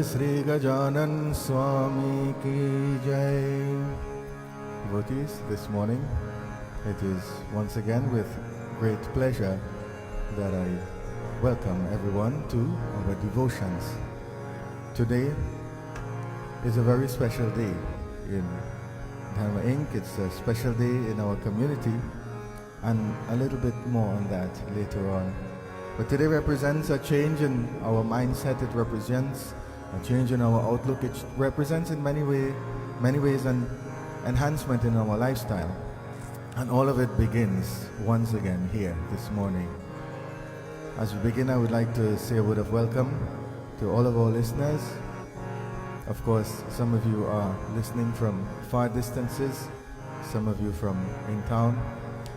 Sri Gajanan Swami Ki Jai. Devotees, this morning it is once again with great pleasure that I welcome everyone to our devotions. Today is a very special day in Dharma Inc. It's a special day in our community, and a little bit more on that later on. But today represents a change in our mindset. It represents a change in our outlook. It represents in many ways an enhancement in our lifestyle. And all of it begins once again here this morning. As we begin, I would like to say a word of welcome to all of our listeners. Of course, some of you are listening from far distances, some of you from in town.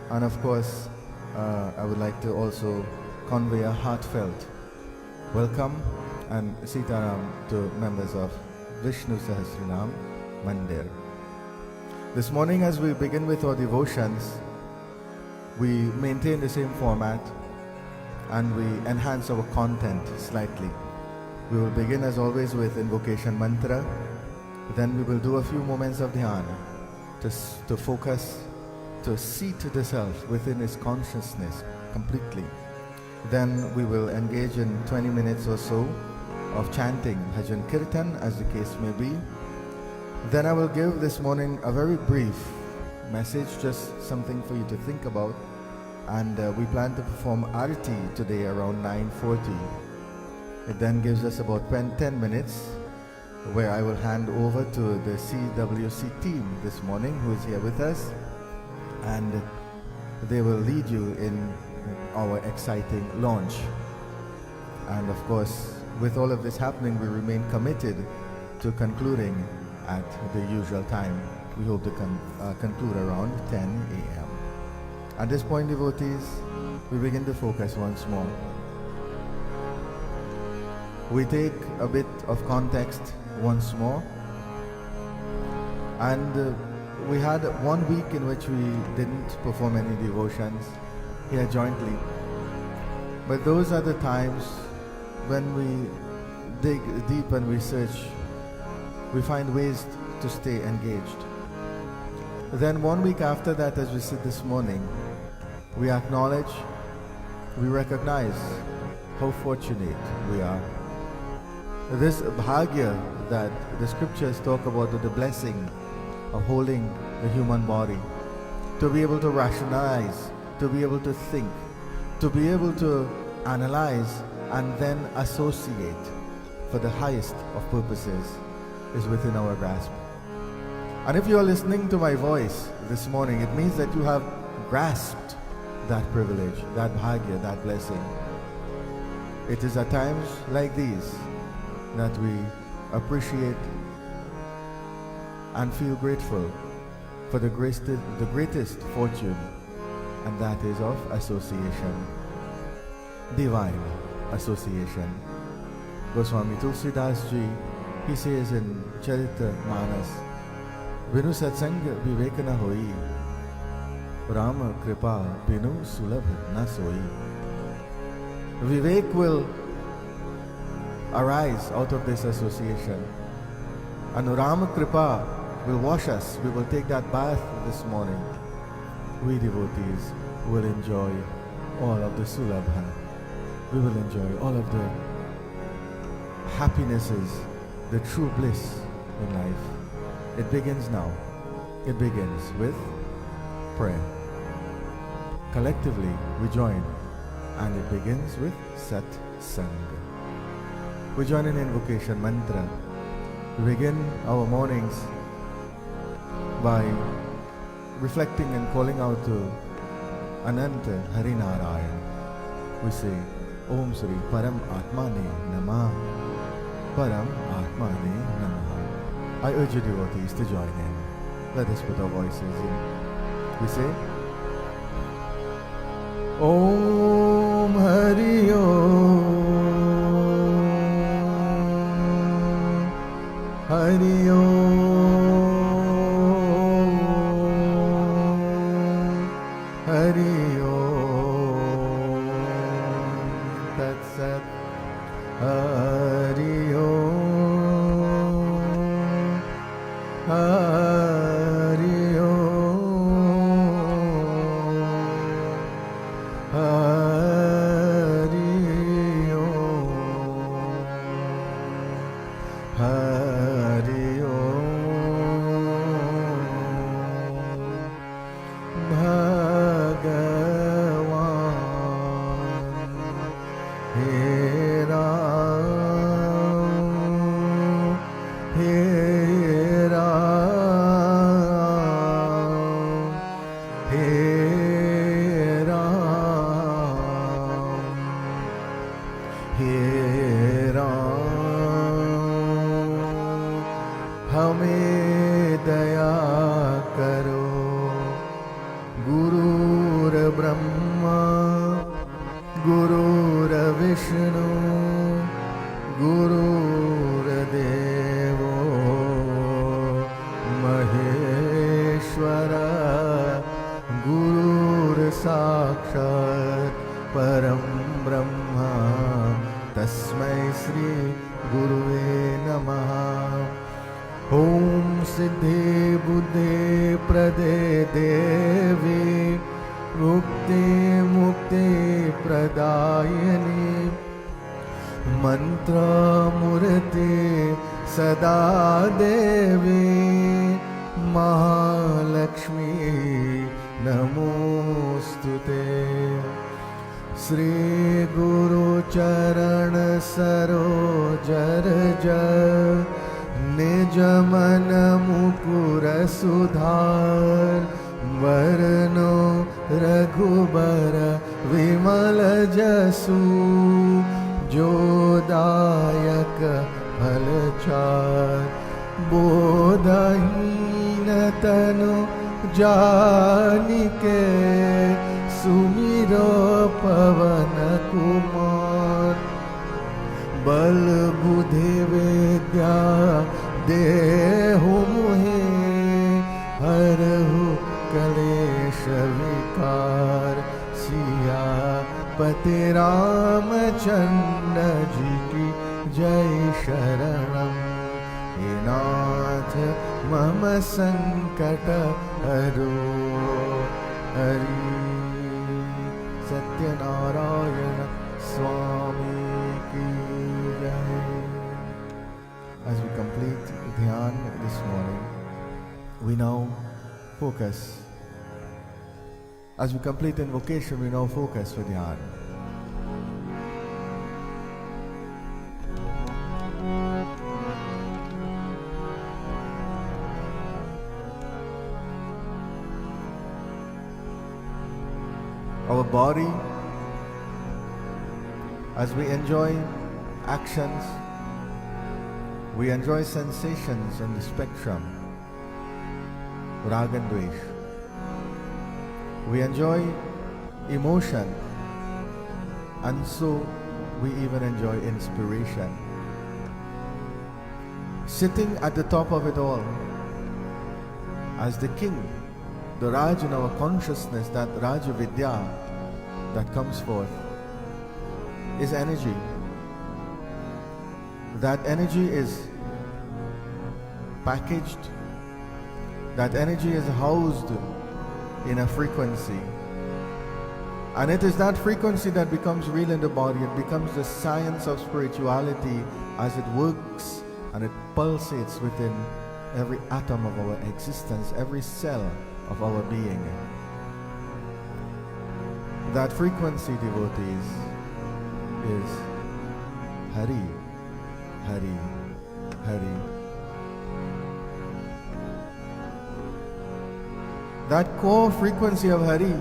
And of course, I would like to also convey a heartfelt welcome and Sitaram to members of Vishnu Sahastranaam Mandir. This morning, as we begin with our devotions, we maintain the same format and we enhance our content slightly. We will begin as always with invocation mantra, then we will do a few moments of dhyana to focus, to seat the self within its consciousness completely. Then we will engage in 20 minutes or so of chanting bhajan kirtan, as the case may be. Then I will give this morning a very brief message, just something for you to think about. And we plan to perform arati today around 9:40. It then gives us about 10 minutes where I will hand over to the CWC team this morning who is here with us, and they will lead you in our exciting launch. And of course, with all of this happening, we remain committed to concluding at the usual time. We hope to conclude around 10 a.m. At this point, devotees, we begin to focus once more. We take a bit of context once more, and we had 1 week in which we didn't perform any devotions here jointly. But those are the times when we dig deep and research, we find ways to stay engaged. Then 1 week after that, as we sit this morning, we acknowledge, we recognize how fortunate we are. This bhagya that the scriptures talk about, the blessing of holding the human body, to be able to rationalize, to be able to think, to be able to analyze and then associate for the highest of purposes is within our grasp. And if you are listening to my voice this morning, it means that you have grasped that privilege, that bhagya, that blessing. It is at times like these that we appreciate and feel grateful for the greatest fortune, and that is of association, divine association. Goswami Tulsidas ji, he says in Charita Manas, Vinu satsang vivek na hoi, Rama kripa binu sulabh na soi. Vivek will arise out of this association, and Rama kripa will wash us. We will take that bath this morning. We devotees will enjoy all of the sulabha. We will enjoy all of the happinesses, the true bliss in life. It begins now. It begins with prayer. Collectively we join, and it begins with Sat Sangha. We join in invocation mantra. We begin our mornings by reflecting and calling out to Ananta Harinarayan. We say, Om Sri Param Atmane Namah. Param Atmane Namah. I urge you devotees to join in. Let us put our voices in. We say, Om Hari Om Hari Om Hari Om Tat Sat Hari Om साक्षात् परं ब्रह्म तस्मै श्री गुरुवे नमः। ॐ सिद्धे बुद्धे प्रदे देवी मुक्ति मुक्ति प्रदायिनी मंत्रमूर्ति सदा देवी महालक्ष्मी नमोस्तुते। श्री गुरु चरण सरोज रज निज मन मुकुर सुधार वरनो रघुबर विमल जसु जो दायक फलचार बोधहीन तनु जानिके सुमिरो पवन कुमार बल बुद्धि विद्या देहु मुहे हरहु कलेश विकार सिया पति रामचंद्र जी की जय शरणम। हे नाथ मम संकट हरो हरि सत्यनारायण स्वामी की जय। As we complete Dhyan this morning, we now focus. As we complete invocation, we now focus for Dhyan. Our body, as we enjoy actions, we enjoy sensations on the spectrum, Rag and Dvesh. We enjoy emotion, and so we even enjoy inspiration. Sitting at the top of it all, as the king, the Raj in our consciousness, that Raja Vidya that comes forth, is energy. That energy is packaged, that energy is housed in a frequency, and it is that frequency that becomes real in the body. It becomes the science of spirituality as it works and it pulsates within every atom of our existence, every cell of our being. That frequency, devotees, is Hari, Hari, Hari. That core frequency of Hari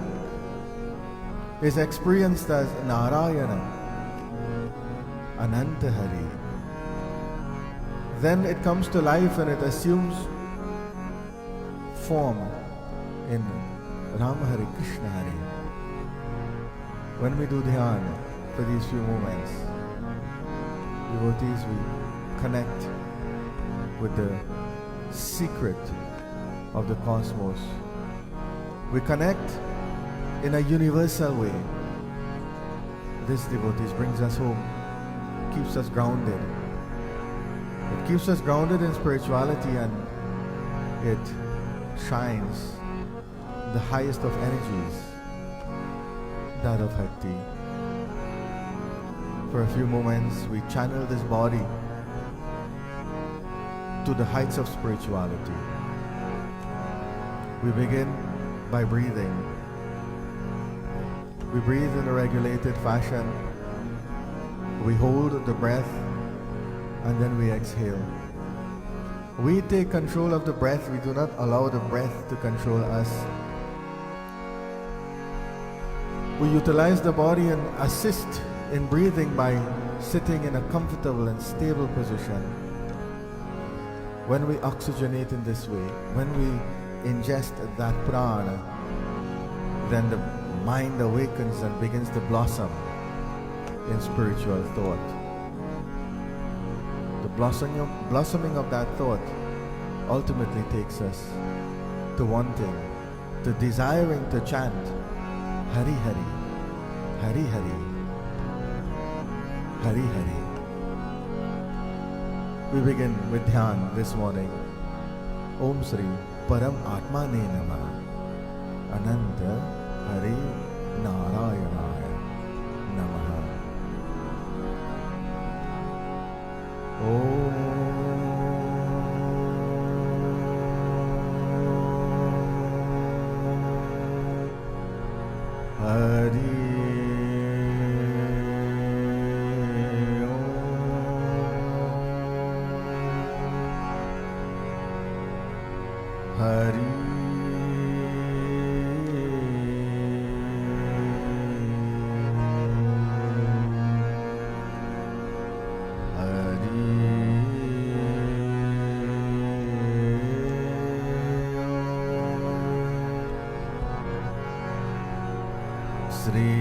is experienced as Narayana, Ananta Hari. Then it comes to life and it assumes form in Rama Hari, Krishna Hari. When we do Dhyan for these few moments, devotees, we connect with the secret of the cosmos. We connect in a universal way. This, devotees, brings us home, keeps us grounded. It keeps us grounded in spirituality, and it shines the highest of energies, that of Bhakti. For a few moments, we channel this body to the heights of spirituality. We begin by breathing. We breathe in a regulated fashion. We hold the breath and then we exhale. We take control of the breath. We do not allow the breath to control us. We utilize the body and assist in breathing by sitting in a comfortable and stable position. When we oxygenate in this way, when we ingest that prana, then the mind awakens and begins to blossom in spiritual thought. The blossoming of that thought ultimately takes us to wanting, to desiring to chant Hari Hari, Hari Hari, Hari Hari. We begin with Dhyan this morning. Om Sri Param Atmane Namah. Ananta Hari Narayanaya Namaha. Om Hari Hari Sri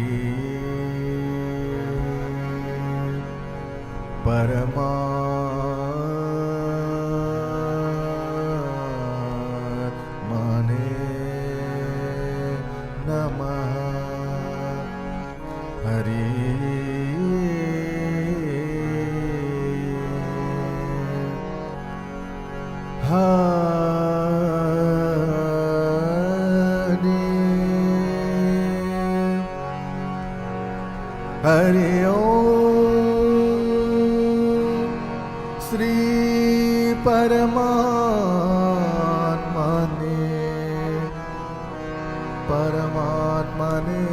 Paramatmane Namaha. Hari Hari Om Sri Paramatmane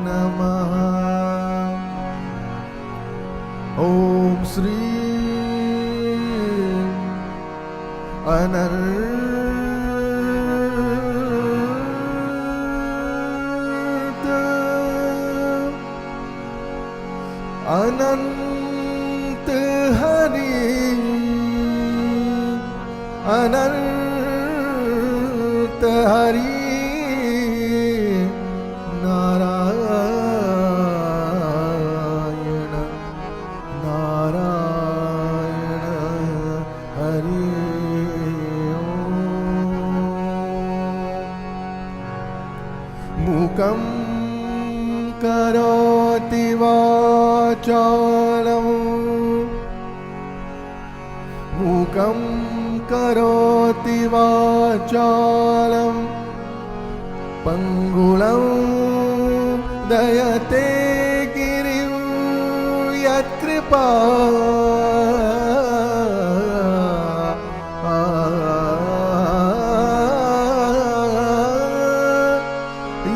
Namaha. Om Sri Anant Hari Anant Hari Narayana Narayana Hari Om. Mukam Karoti Vachalam Mukam Karoti Vachalam Pangulam Dayate Girim Yatkripa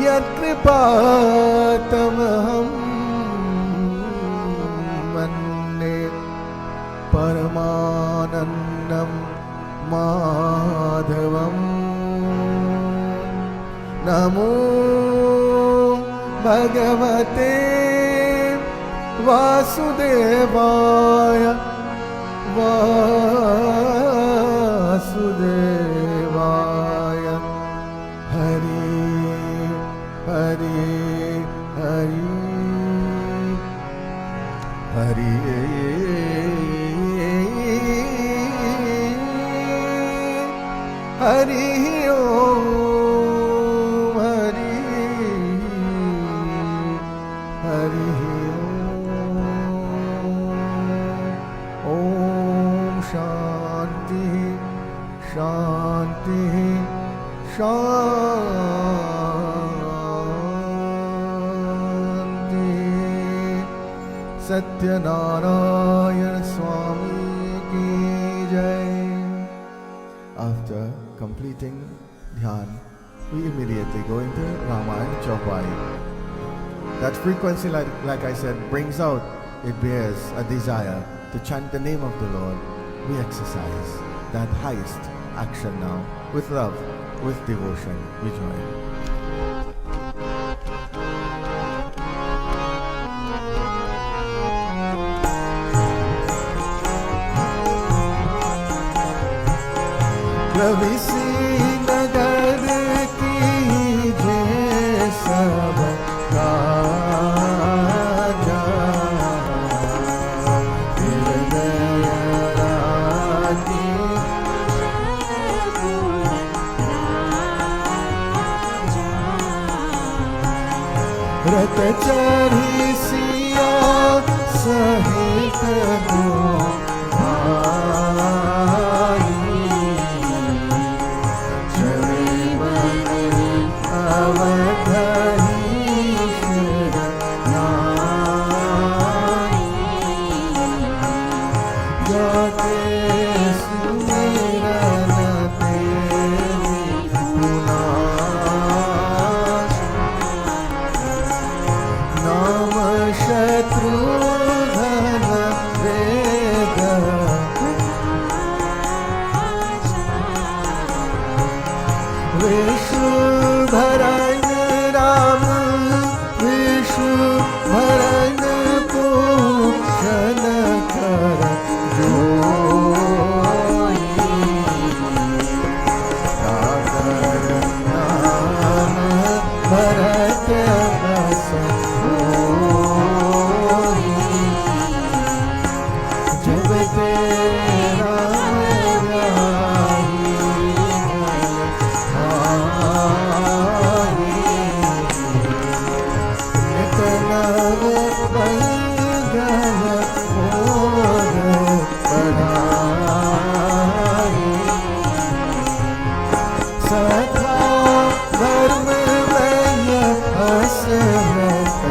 Yatkripatamaham Manne Paramanandam Madhavam. Namo Bhagavate Vasudevaya Vasudevaya. Hari Hari Hari Hari Hari Om Hari Hari Om Shanti Shanti Shanti. Satyanarayana Swami ki jai. After completing Dhyan, we immediately go into Ramayana Chaupai. That frequency, like I said, brings out, it bears a desire to chant the name of the Lord. We exercise that highest action now with love, with devotion. We join. Ravisi nagar ki jai sab raja hridaya rati रत चढ़ी सिया सहित दो भाई, चले मन अवधीश नाई, जाके सुमिरन तेरी पुनाश, नाम शत्रुघ्न वेद, विष्णु भरण राम, विष्णु भरण पूषण कर जोई, सागर नाम भरत बस होई, जब तेरा जाहि आई, नित नव मंगल मोर बढ़ाई, सखा धर्म मय हसरत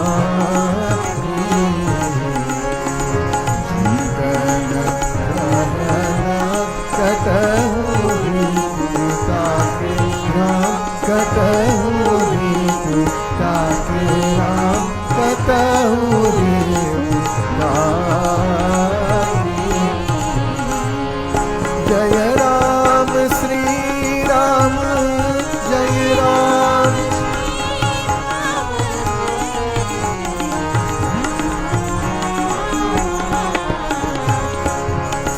राखी, जीवन रहना कतहु ताके राम, कतहु ताके राम, कतहु ताके। जय राम श्री राम, जय राम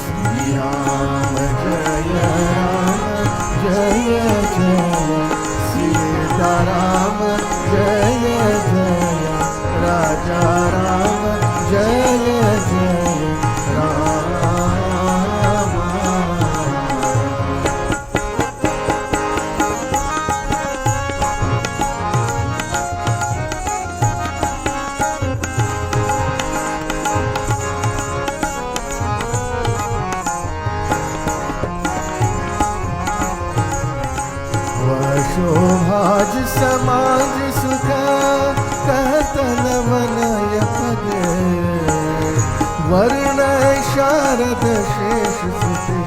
श्री राम, जय राम, जय जय सीताराम, जय जय राजा राम, जय जय राम। शोभाज समाज सुख कहतन वनय पदे, वर्ण शारद शेष सुते,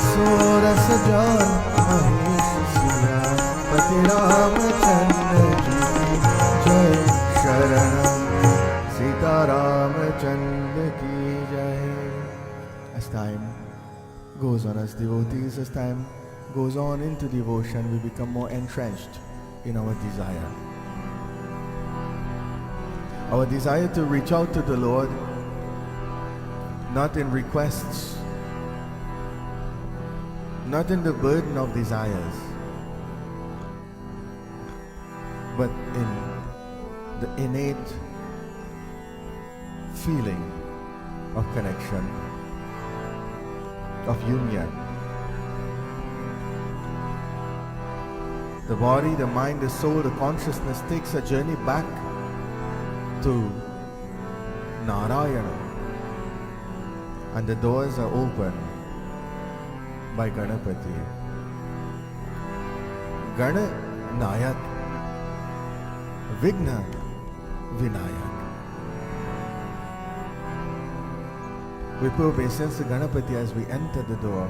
सोरस जान महेश सिया, पति रामचंद्र जी जय, शरणम सीता रामचंद्र की जय। As time goes on, as devotees, as time goes on into devotion, we become more entrenched in our desire. Our desire to reach out to the Lord, not in requests, not in the burden of desires, but in the innate feeling of connection, of union. The body, the mind, the soul, the consciousness takes a journey back to Narayana, and the doors are opened by Ganapati. Gana Nayak, Vigna Vinayak. We pay obeisance to Ganapati as we enter the door.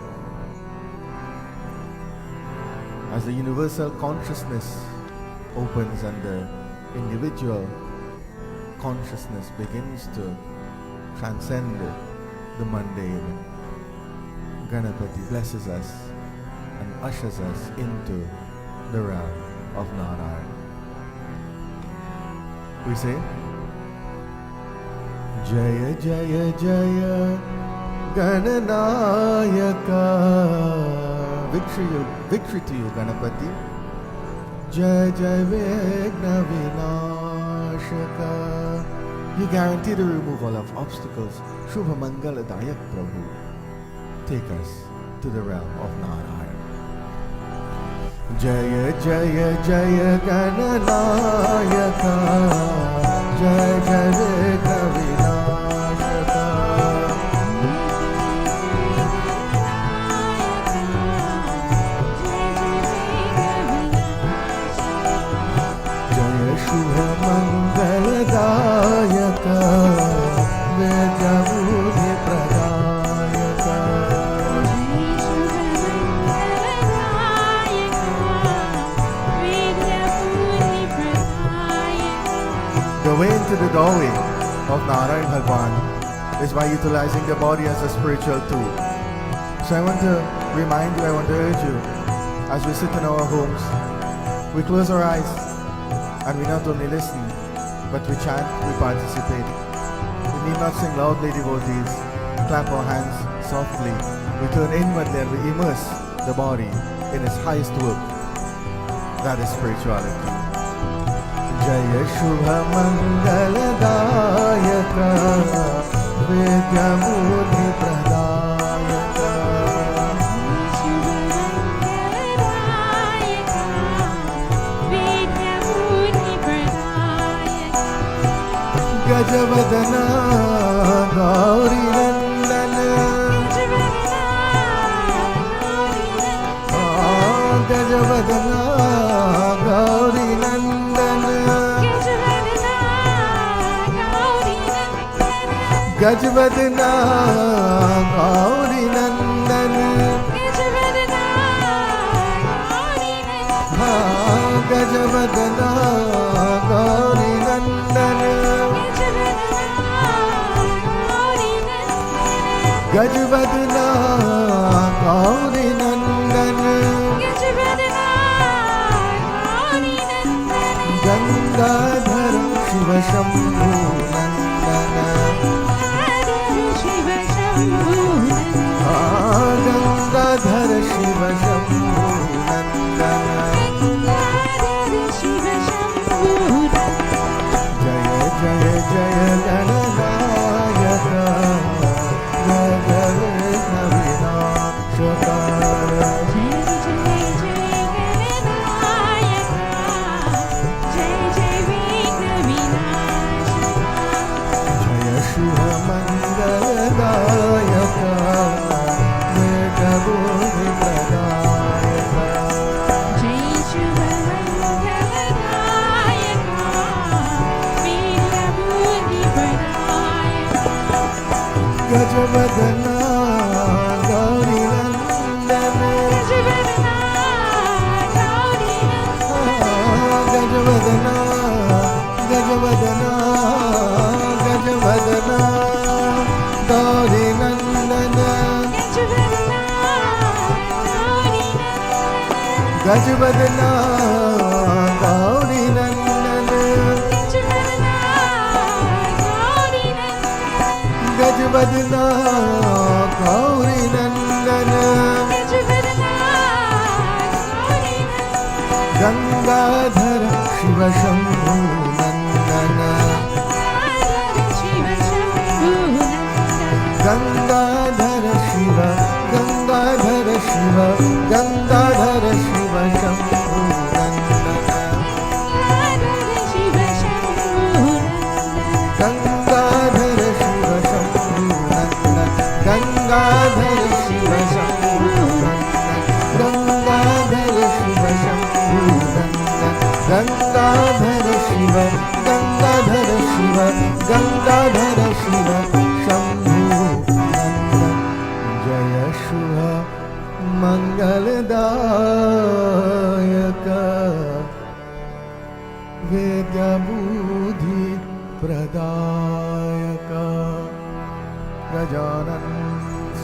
As the universal consciousness opens and the individual consciousness begins to transcend the mundane, Ganapati blesses us and ushers us into the realm of Narayana. We say, Jaya Jaya Jaya Gananayaka. Victory to you, Ganapati. Jai Jai Vigna Vinashaka. You guarantee the removal of obstacles. Shubha Mangala Dayak Prabhu. Take us to the realm of Narayana. जय जय जय गणनायका जय जय कविनाशका जय शुभ मंगलदायका वेद्यबुद्धि प्रदायका The way into the doorway of Narayan Bhagwan is by utilizing the body as a spiritual tool. So I want to remind you, I want to urge you, as we sit in our homes, we close our eyes and we not only listen, but we chant, we participate. We need not sing loudly, devotees, clap our hands softly. We turn inwardly and we immerse the body in its highest work. That is spirituality. जय शुभ मंगलदायका वेद्यबुद्धि प्रदायका गजवदना गौरी नंदन गजवदना गौरी नंदन गजवदना गौरी नंदन गजवदना गौरी नंदन गजवदना गौरी नंदन गंगाधर शिव शंभु नंदन गंगाधर शिव शंभु नंदन जय जय जय गणनायका जय जय कविनाशका गजवदना गौरी नंदन गजवदना गजवदना गजवदना गौरी नंदन गजवदना गौरी नंदन गजवदना गौरी नंदन गंगाधर शिव शंभु नंदन गंगाधर शिव गंगाधर शिव गंगाधर शिव शंभु नंदन गंगाधर शिव शंभु नंदन गंगाधर शिव शंभु गंगाधर शिव शंभु गंगाधर शिव गंगाधर शिव गंगाधर शिव शंभु नंदन जय शुभ मंगलदायका वेद्यबुद्धि प्रदायका गजानन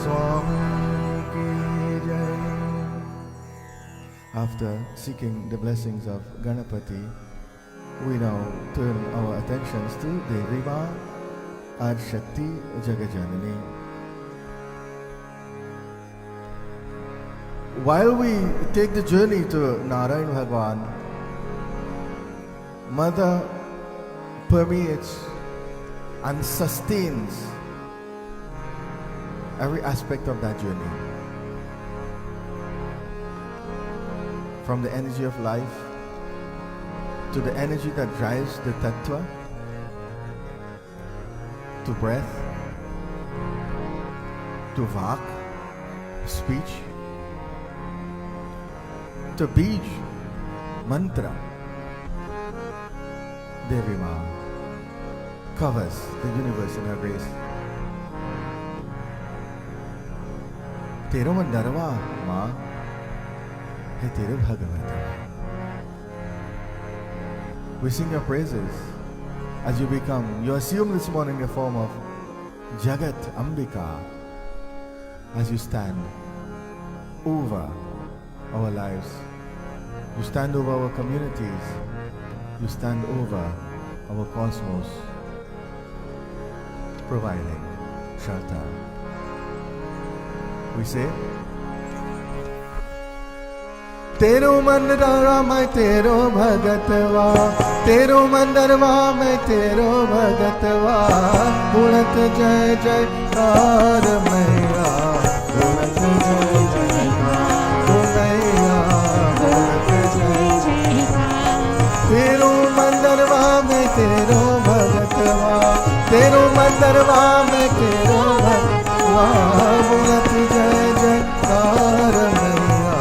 स्वामी की जय. After seeking the blessings of Ganapati, we now turn our attentions to Devi Ma Adshakti Jagajanani. While we take the journey to Narayan Bhagwan, Mother permeates and sustains every aspect of that journey. from the energy of life to the energy that drives the tattva, to breath, to vak, speech, to bij, mantra. Devi Ma covers the universe in her grace. Tero mandarwa Ma hai tere bhagavat. We sing your praises as you assume this morning the form of Jagat Ambika, as you stand over our lives, you stand over our communities, you stand over our cosmos, providing shelter. We say, Tero mandarwa mai tero bhagatva, Tero mandarwa mai tero bhagatva, Bulat jai jai kar maiya, Bulat jai jai kar maiya, Bulat jai jai kar. Tero mandarwa mai tero bhagatva, Tero mandarwa mai tero bhagatva, Bulat jai jai kar maiya,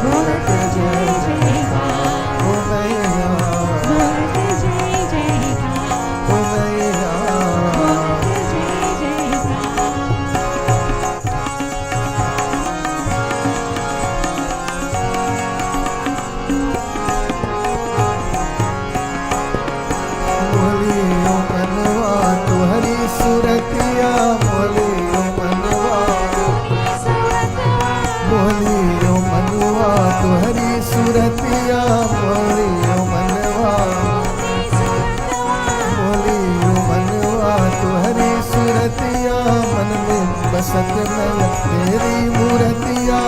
Bulat jai jai kar maiya, Bulat jai jai kar maiya, Bulat jai jai Moliyo manwa tuhari suratiya, Moliyo manwa, Moliyo manwa tuhari suratiya, Moliyo manwa, Moliyo manwa tuhari suratiya, मन में बसत मैं तेरी मूर्तिया,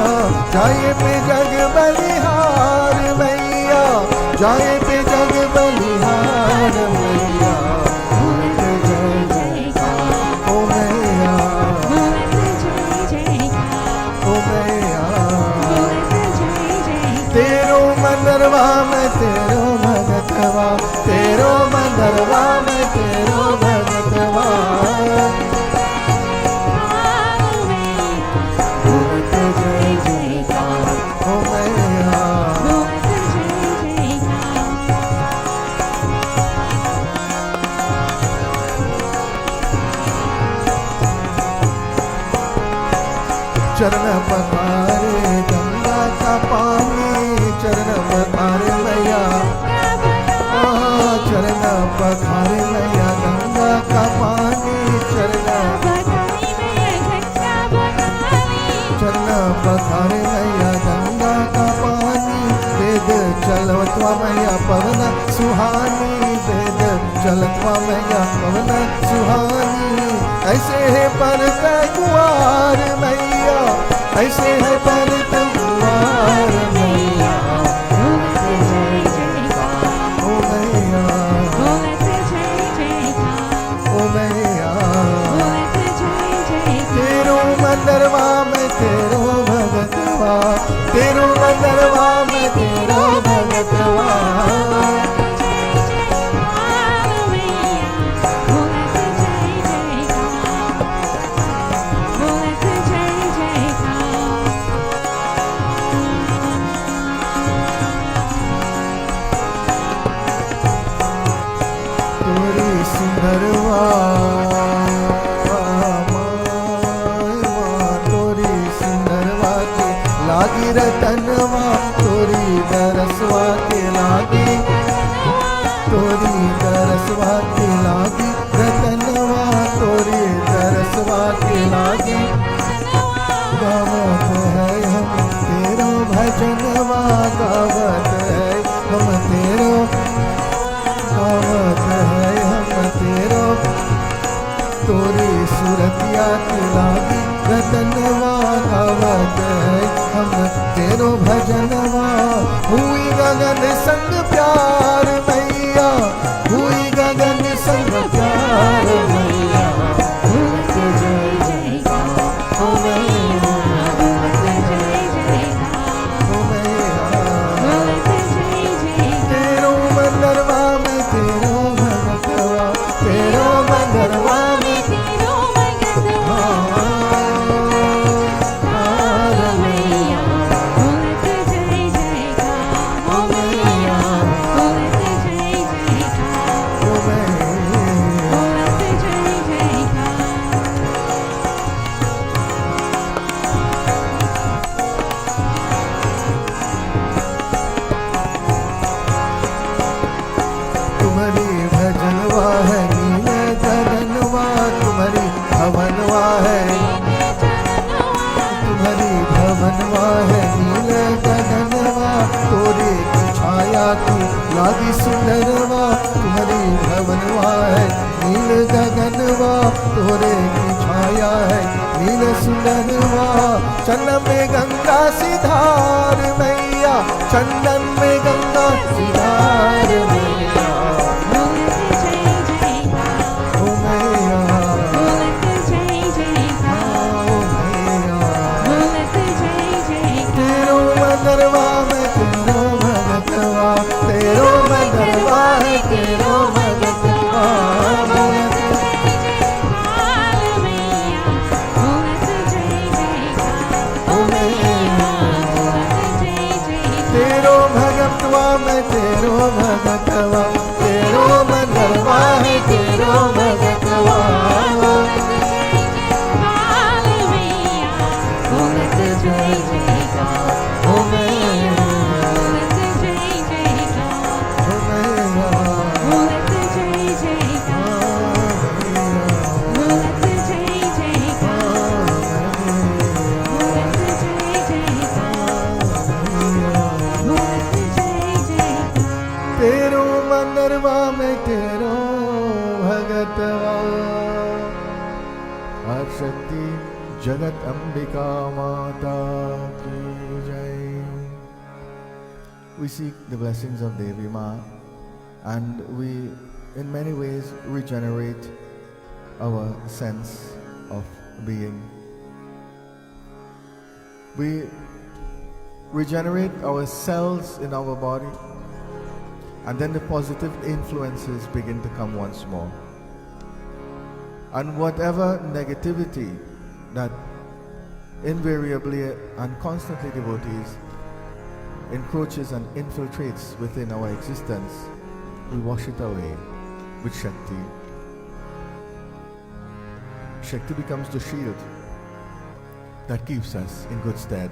जाए पे जग बलिहार मैया, जाए पे जग बलिहार मैया, भूलत जय जयकार ओ मैया, भूलत जय जयकार ओ मैया, भूलत जय जयकार। तेरो मंदरवा में तेरो भगतवा, तेरो मंदरवा में तेरो भगतवा, भूलत जय जयकार ओ मैया, भूलत जय जयकार। चरण पखारे गंगा का पानी, चरण पखारे मैया, चरण पखारे मैया गंगा का पानी, चरण पखारे मैया गंगा का पानी, वेद चलवत्वा मैया पवन सुहानी, वेद चलत्वा मैया पवन सुहानी, ऐसे है पर कुआर मैया, ऐसे है पर कुआर मैया, भूलत जय जयकार ओ मैया, भूलत जय जयकार ओ मैया, भूलत जय जयकार। तेरो मंदरवा में तेरो भगतवा, तेरो मंदरवा में तेरो भगतवा, सुंदरवा तोरी सुंदरवा के लागी रतनवा, तोरी दरसवा के लागी, तोरी दरसवा के लागी रतनवा, तोरी दरसवा के लागी। गावत है हम तेरो भजनवा, गावत है हम तेरो, गावत है हम तेरो, तोरी सूरतिया की लागी रतनवा, गावत है हम तेरो भजनवा। हुई गगन संग प्यार मैया, हुई गगन संग प्यार मैया, भूलत जय जयकार ओ मैया, भूलत जय जयकार ओ मैया, मनवा, चंदन में गंगा सिधार मैया, चंदन में गंगा सिधार मैया। ओ मैया, तेरो मनवा में तेरो भगतवा, तेरो मनवा है तेरो भगतवा। तेरो भगतवा में तेरो भगतवा, तेरो मनवा है तेरो भगतवा। तेरो मनवा में तेरो भगतवा। शक्ति जगत अंबिका माता की जय। We seek the blessings of Devi Ma, and we in many ways regenerate our sense of being. We regenerate our cells in our body, and then the positive influences begin to come once more. And whatever negativity that invariably and constantly devotees encroaches and infiltrates within our existence, we wash it away with Shakti. Shakti becomes the shield that keeps us in good stead.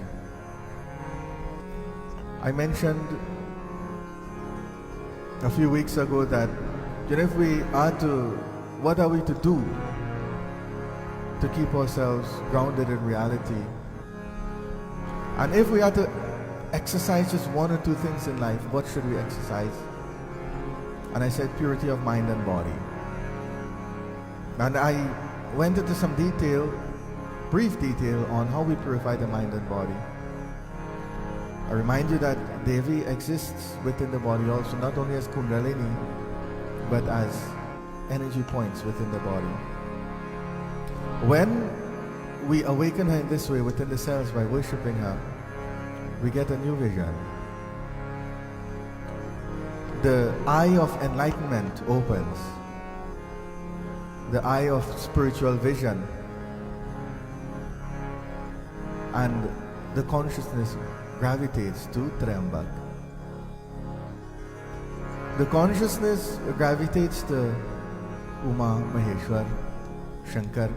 I mentioned a few weeks ago that, if we are to, what are we to do to keep ourselves grounded in reality? And if we are to exercise just one or two things in life, what should we exercise? And I said purity of mind and body. And I went into some detail, brief detail, on how we purify the mind and body. I remind you that Devi exists within the body also, not only as Kundalini, but as energy points within the body. When we awaken her in this way within the cells by worshipping her, we get a new vision. The eye of enlightenment opens, the eye of spiritual vision, and the consciousness gravitates to Triambak. The consciousness gravitates to Uma, Maheshwar, Shankar.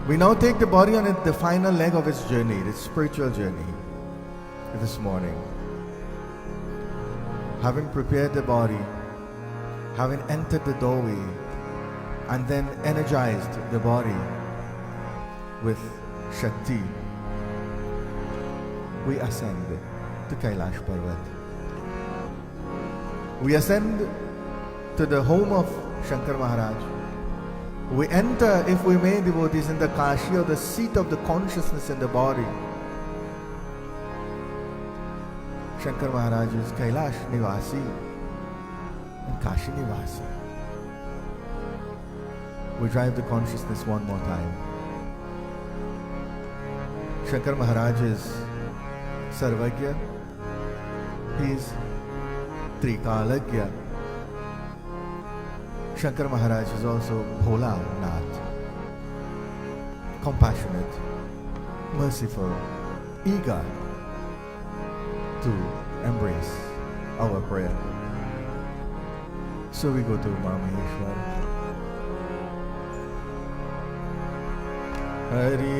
We now take the body on the final leg of its journey, its spiritual journey, this morning. Having prepared the body, having entered the doorway, and then energized the body with Shakti, we ascend to Kailash Parvat. We ascend to the home of Shankar Maharaj. We enter, if we may, devotees, in the Kashi, or the seat of the consciousness in the body. Shankar Maharaj is Kailash Nivasi and Kashi Nivasi. We drive the consciousness one more time. Shankar Maharaj is Sarvagya. He is Trikalagya. Shankar Maharaj is also Bhola Nath, compassionate, merciful, eager to embrace our prayer. So we go to Maheshwar. Hari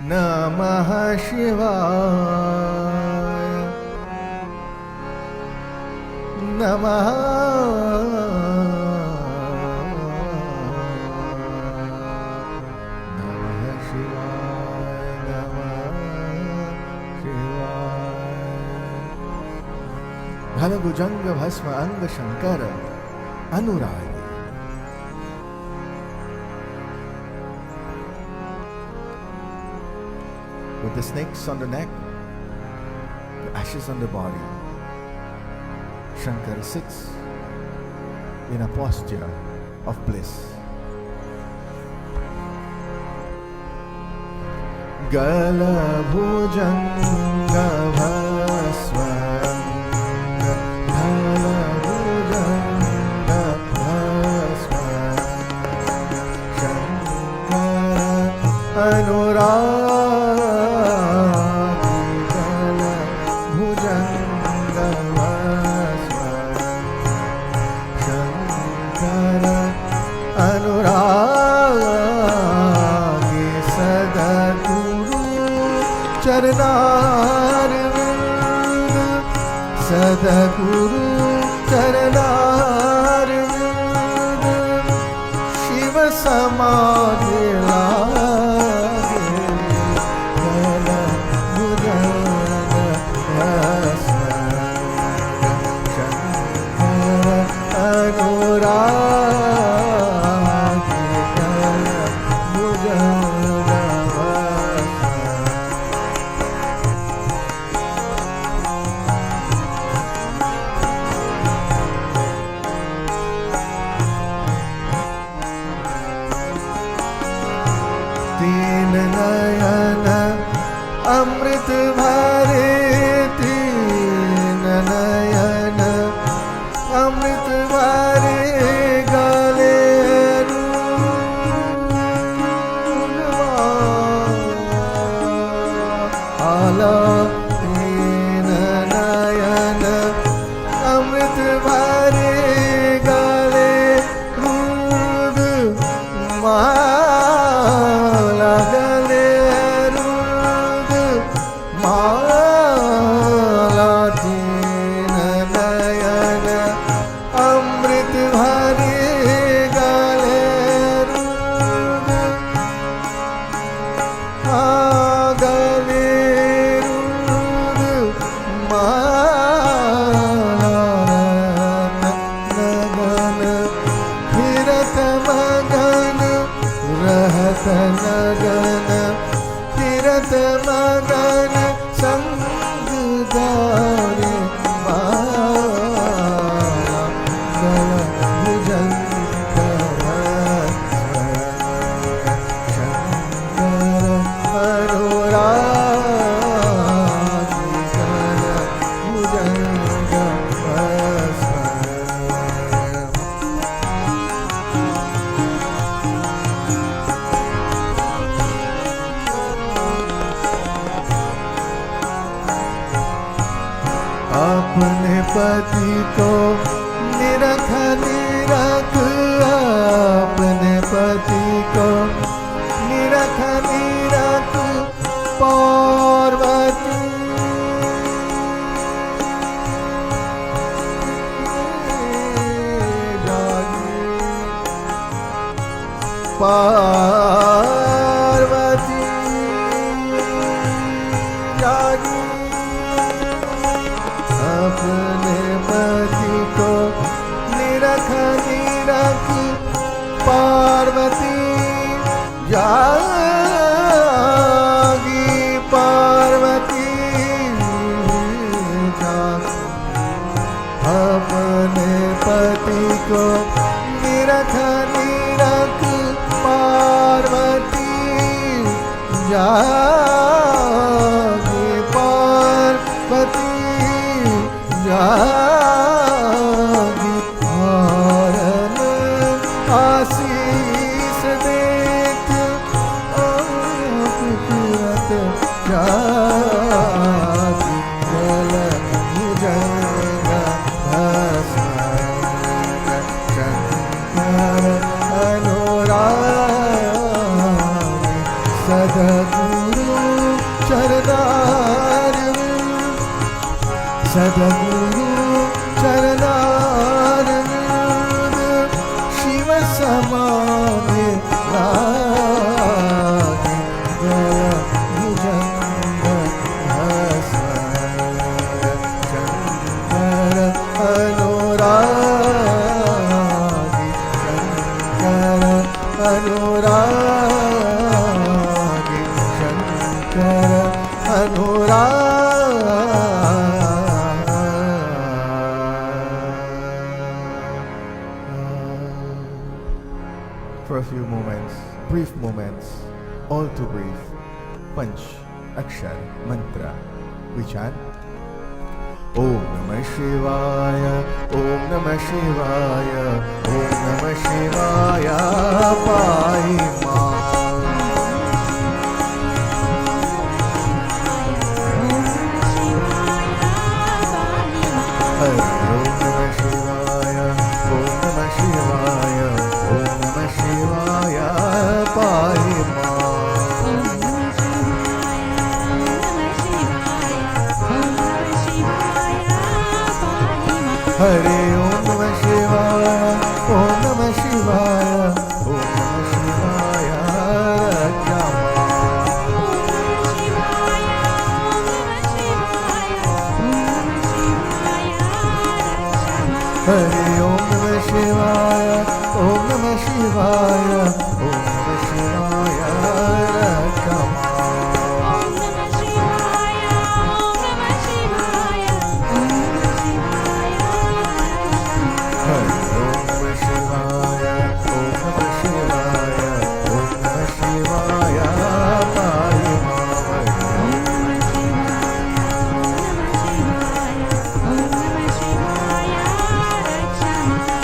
Namah Shivaya, Namah Shivaya. घन भुजंग भस्म अंग शंकर अनुरागी. With the snakes on the neck, the ashes on the body, Shankar sits in a posture of bliss. Gala bhujanga bhasva, gala bhujanga bhasva, Shankara anuragi. Sadhguru Charanarvind Shiva Samadhi Lage Gala Bhujanga Bhasva Shankara Anuragi Gala Bhujanga Amrit bhare teen nayan Amrit bhare gale ala teen nayan Amrit bhare gale mala gale पति को निरख निरख अपने पति को निरख निरख पार्वती जागी पार्वती जागी अपने पति को निरख निरख पार्वती जागी पार्वती जागी अपने पति को निरख निरख पार्वती जागी पार्वती जागी हरण आशीष देत तुरत जागी गल भुजंगा भस्म शंकर अनुरागी सद्गुरु चरणारविंद सद्गुरु चरणारविंद शिव समाधि लागे गल भुजंग भस्म Shankar a few moments, brief moments, all to breathe. Panch, Akshar, Mantra. We chant. Om Namah Shivaya, Om Namah Shivaya, Om Namah Shivaya, Pai Ma. Hare Om Namah Shivaya, Om Namah Shivaya, Om Namah Shivaya, Rakshama. Hare Om Namah Shivaya, Om Namah Shivaya, Om Namah Shivaya, Rakshama.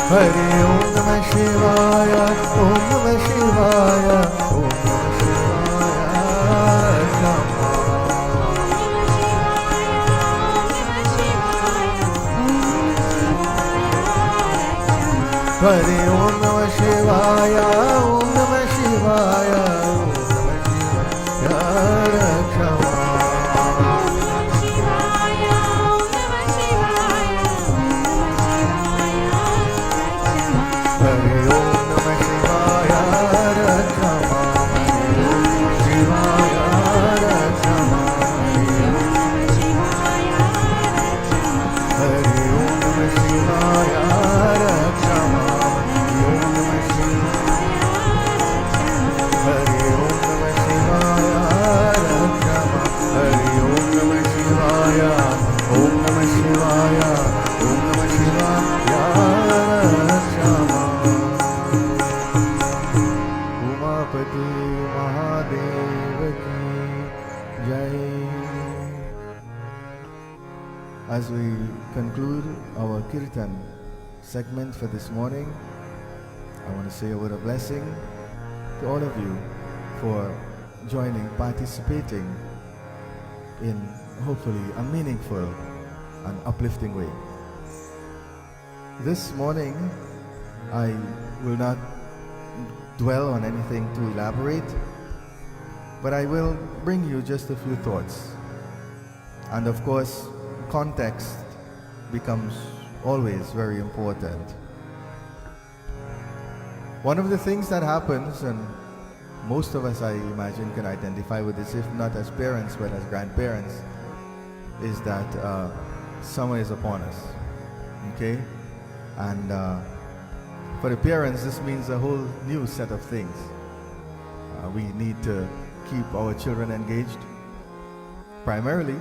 Hare Om Namah Shivaya, Om Namah Shivaya, Om Namah Shivaya, Hare Om Namah Shivaya, Om Namah Shivaya, Om Namah Shivaya, Rakshama. As we conclude our Kirtan segment for this morning, I want to say a word of blessing to all of you for joining, participating in hopefully a meaningful and uplifting way. This morning, I will not dwell on anything too elaborate, but I will bring you just a few thoughts. And of course, context becomes always very important. One of the things that happens, and most of us, I imagine, can identify with this, if not as parents but as grandparents, is that summer is upon us. Okay? And for the parents, this means a whole new set of things. We need to keep our children engaged, primarily.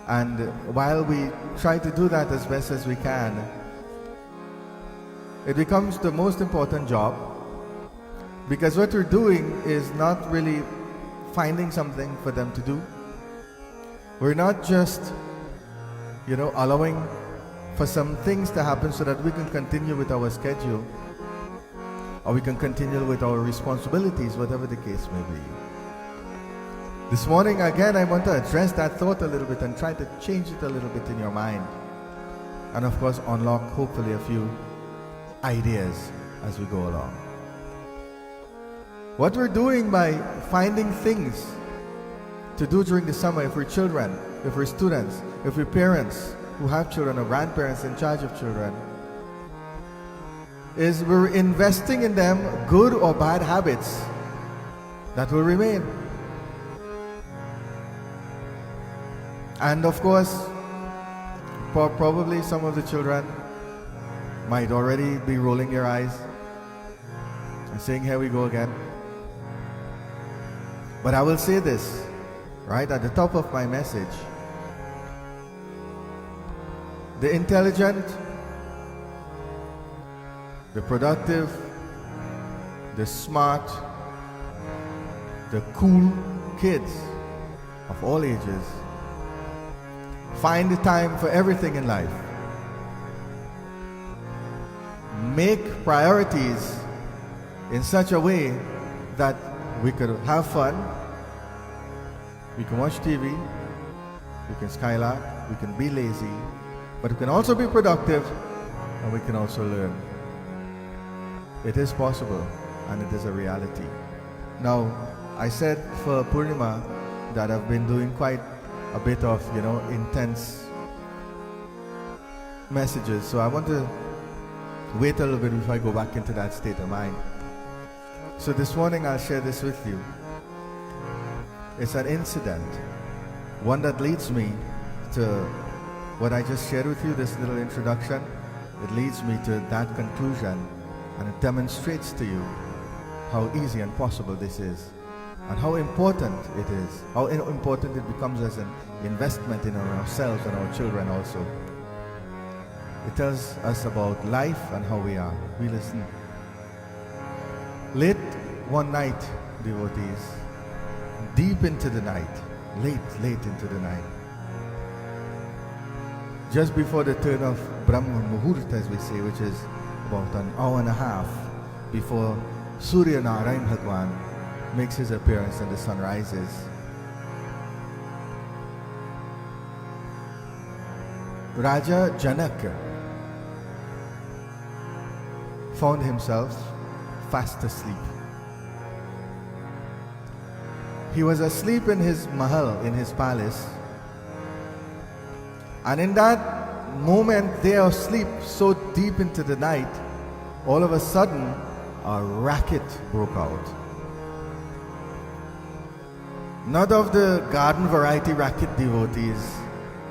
And while we try to do that as best as we can, it becomes the most important job, because what we're doing is not really finding something for them to do. We're not just, allowing for some things to happen so that we can continue with our schedule, or we can continue with our responsibilities, whatever the case may be. This morning, again, I want to address that thought a little bit and try to change it a little bit in your mind. And of course, unlock hopefully a few ideas as we go along. What we're doing by finding things to do during the summer, if we're children, if we're students, if we're parents who have children or grandparents in charge of children, is we're investing in them good or bad habits that will remain. And of course, probably some of the children might already be rolling their eyes and saying, here we go again. But I will say this, right at the top of my message. The intelligent, the productive, the smart, the cool kids of all ages find the time for everything in life. Make priorities in such a way that we could have fun, we can watch TV, we can skylark, we can be lazy, but we can also be productive and we can also learn. It is possible and it is a reality. Now, I said for Purnima that I've been doing quite a bit of, intense messages, so I want to wait a little bit before I go back into that state of mind. So this morning I'll share this with you. It's an incident, one that leads me to what I just shared with you, this little introduction. It leads me to that conclusion, and it demonstrates to you how easy and possible this is, and how important it is, how important it becomes as an investment in ourselves and our children also. It tells us about life and how we are. We listen. Late one night, devotees, deep into the night, late into the night, just before the turn of Brahma Muhurt, as we say, which is about an hour and a half before Surya Narayan Bhagwan makes his appearance and the sun rises. Raja Janak found himself fast asleep. He was asleep in his mahal, in his palace, and in that moment there of sleep, so deep into the night, all of a sudden a racket broke out. Not of the garden variety racket, devotees.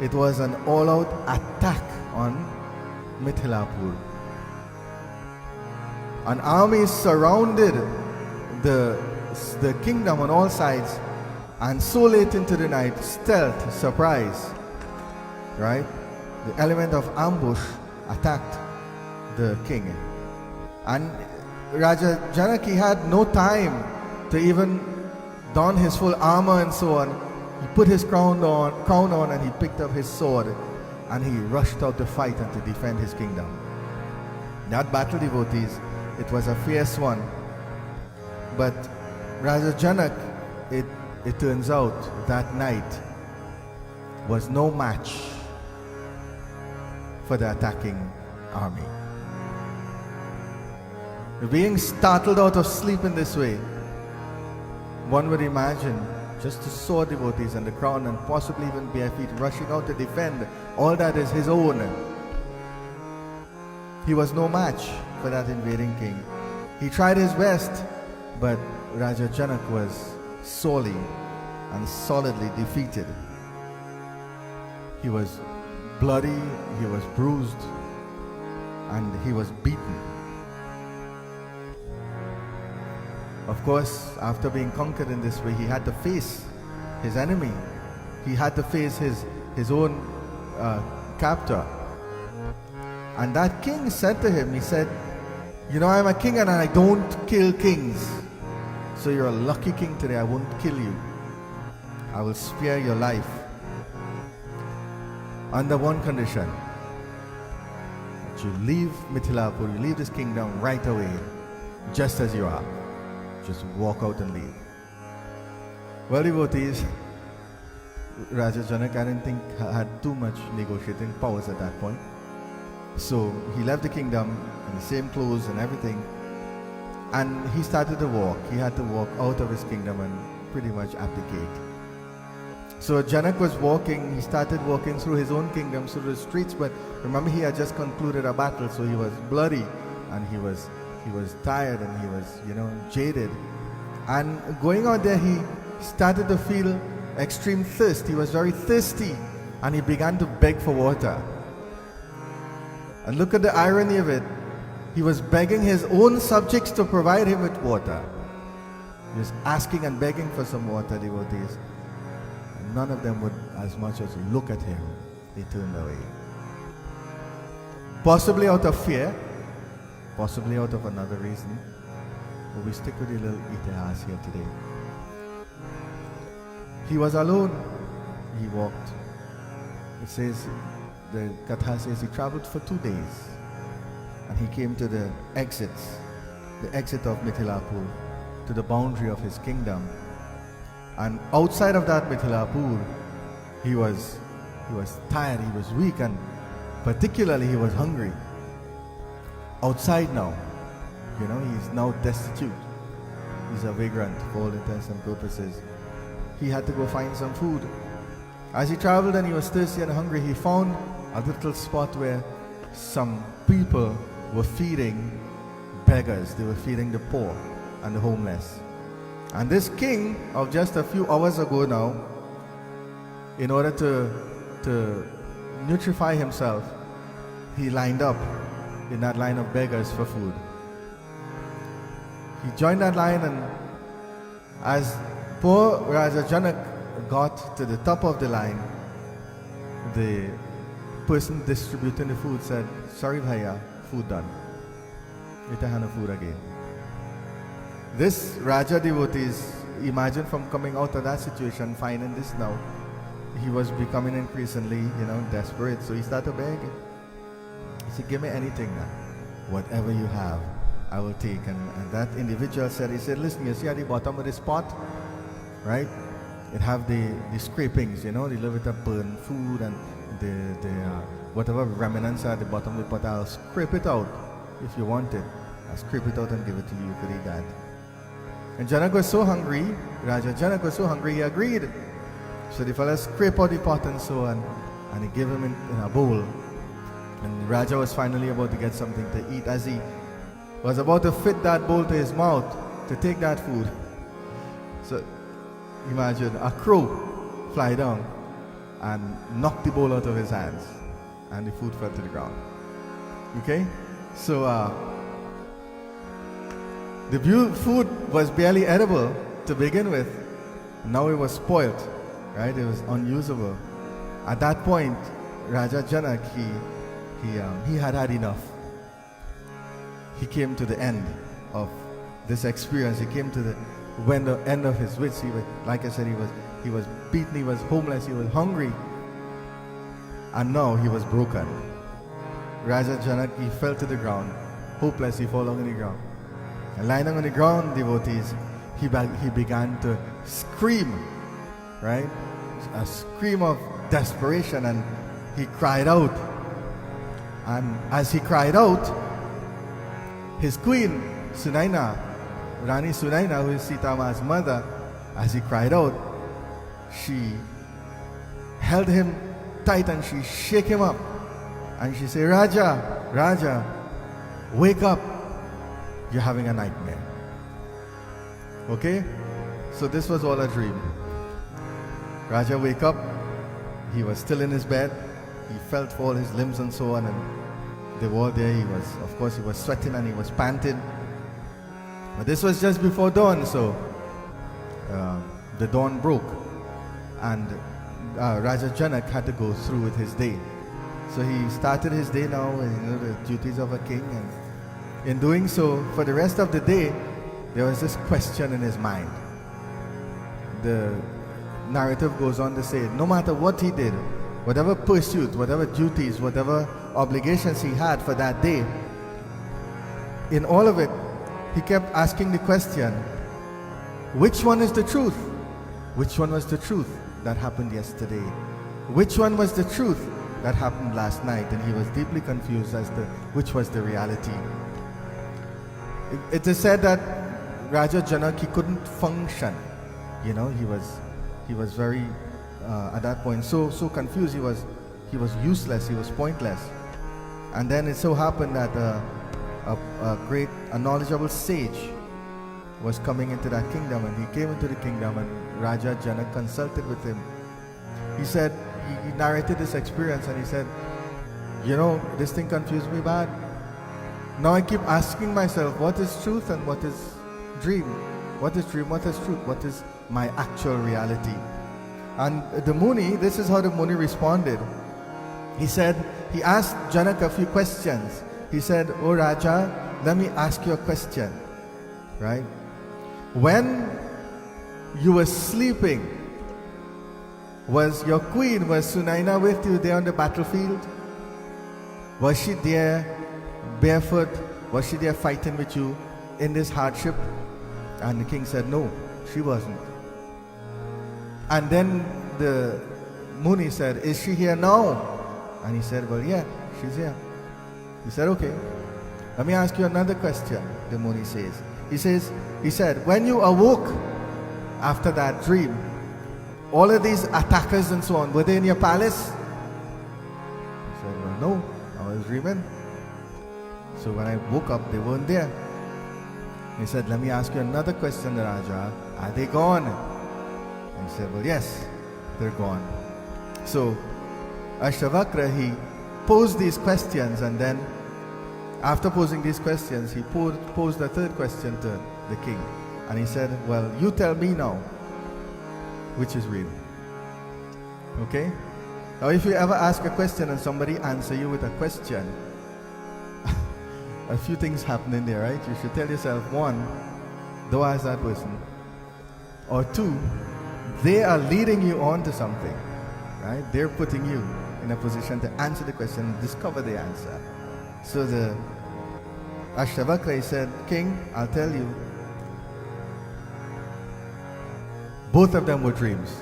It was an all-out attack on Mithilapur. An army surrounded the kingdom on all sides, and so late into the night, stealth, surprise, right? The element of ambush attacked the king. And Raja Janaki had no time to even don his full armor and so on. He put his crown on and he picked up his sword and he rushed out to fight and to defend his kingdom. That battle, devotees, it was a fierce one. But Raja Janak, it turns out that night was no match for the attacking army. Being startled out of sleep in this way, one would imagine just the sword, devotees, and the crown, and possibly even bare feet, rushing out to defend all that is his own. He was no match for that invading king. He tried his best, but Raja Janak was sorely and solidly defeated. He was bloody, he was bruised, and he was beaten. Of course, after being conquered in this way, he had to face his enemy. He had to face his own captor. And that king said to him, he said, I'm a king and I don't kill kings. So you're a lucky king today, I won't kill you. I will spare your life. Under one condition, that you leave Mithilapur, you leave this kingdom right away, just as you are. Just walk out and leave. Well, devotees, Raja Janak, I didn't think had too much negotiating powers at that point. So he left the kingdom in the same clothes and everything, and he started to walk. He had to walk out of his kingdom and pretty much abdicate. So Janak was walking, he started walking through his own kingdom, through the streets, but remember he had just concluded a battle, so he was bloody and he was tired and he was, jaded. And going out there, he started to feel extreme thirst. He was very thirsty and he began to beg for water. And look at the irony of it. He was begging his own subjects to provide him with water. He was asking and begging for some water, devotees. And none of them would as much as look at him. They turned away. Possibly out of fear, possibly out of another reason. but we stick with a little itihas here today. He was alone. He walked. It says, the Katha says he traveled for 2 days. And he came to the exit of Mithilapur, to the boundary of his kingdom. And outside of that Mithilapur, he was tired, he was weak, and particularly he was hungry. Outside now, he's now destitute. He's a vagrant for all intents and purposes. He had to go find some food. As he traveled and he was thirsty and hungry, he found a little spot where some people were feeding beggars. They were feeding the poor and the homeless. And this king of just a few hours ago now, in order to nutrify himself, he lined up in that line of beggars for food. He joined that line, and as poor Raja Janak got to the top of the line, the person distributing the food said, "Sorry bhaiya, food done. Ita hana food again." This Raja devotees, imagine from coming out of that situation, finding this now, he was becoming increasingly, desperate. So he started begging. He said, "Give me anything now. Whatever you have, I will take." And that individual said, "Listen, you see at the bottom of this pot, right? It have the scrapings, they live with the burnt food and the whatever remnants are at the bottom of the pot. I'll scrape it out if you want it. I'll scrape it out and give it to you. You could eat that." And Janak was so hungry, Raja Janak was so hungry, he agreed. So the fellow scraped out the pot and so on, and he gave him in a bowl. And Raja was finally about to get something to eat. As he was about to fit that bowl to his mouth to take that food, so imagine a crow fly down and knock the bowl out of his hands, and the food fell to the ground. Okay? So the food was barely edible to begin with. Now it was spoiled, right? It was unusable. At that point, Raja Janak, he had enough. He came to the end of this experience. He came to the end of his wits. Like I said, he was beaten, he was homeless, he was hungry, and now he was broken. Raja Janak, he fell to the ground, hopeless. He fell on the ground, and lying on the ground, devotees, he began to scream, right? A scream of desperation, and he cried out. And as he cried out, his queen Sunaina, Rani Sunaina, who is Sita Ma's mother, as he cried out, she held him tight and she shook him up, and she said, "Raja, Raja, wake up, you're having a nightmare." Okay? So this was all a dream. Raja wake up, he was still in his bed, he felt for all his limbs and so on, and they were there. He was sweating and he was panting. But this was just before dawn, so the dawn broke, and Raja Janak had to go through with his day. So he started his day now, the duties of a king, and in doing so, for the rest of the day, there was this question in his mind. The narrative goes on to say, no matter what he did, whatever pursuit, whatever duties, whatever obligations he had for that day, in all of it, he kept asking the question, which one is the truth? Which one was the truth that happened yesterday? Which one was the truth that happened last night? And he was deeply confused as to which was the reality. It is said that Raja Janak, he couldn't function. He was very, at that point, so confused. He was useless, he was pointless. And then it so happened that a knowledgeable sage was coming into that kingdom, and he came into the kingdom, and Raja Janak consulted with him. He said, he narrated this experience, and he said, this thing confused me bad. Now I keep asking myself, what is truth and what is dream? What is dream, what is truth, what is my actual reality? And the Muni, this is how the Muni responded. He said, he asked Janak a few questions. He said, "Oh Raja, let me ask you a question. right? When you were sleeping, was your queen, was Sunaina with you there on the battlefield? Was she there barefoot? Was she there fighting with you in this hardship? And the king said, no, she wasn't. And then the Muni said, is she here now? And he said, well, yeah, she's here. He said, okay, let me ask you another question, the Muni says. He said, when you awoke after that dream, all of these attackers and so on, were they in your palace? He said, well, no, I was dreaming. So when I woke up, they weren't there. He said, let me ask you another question, Raja. Are they gone? And he said, well, yes, they're gone. So Ashtavakra, he posed these questions, and then after posing these questions, he posed a third question to the king. And he said, well, you tell me now, which is real? Okay? Now if you ever ask a question and somebody answer you with a question, a few things happen in there, right? You should tell yourself, one, don't ask that person. Or two, they are leading you on to something, right? They're putting you in a position to answer the question and discover the answer. So the Ashtavakra said, King, I'll tell you, both of them were dreams.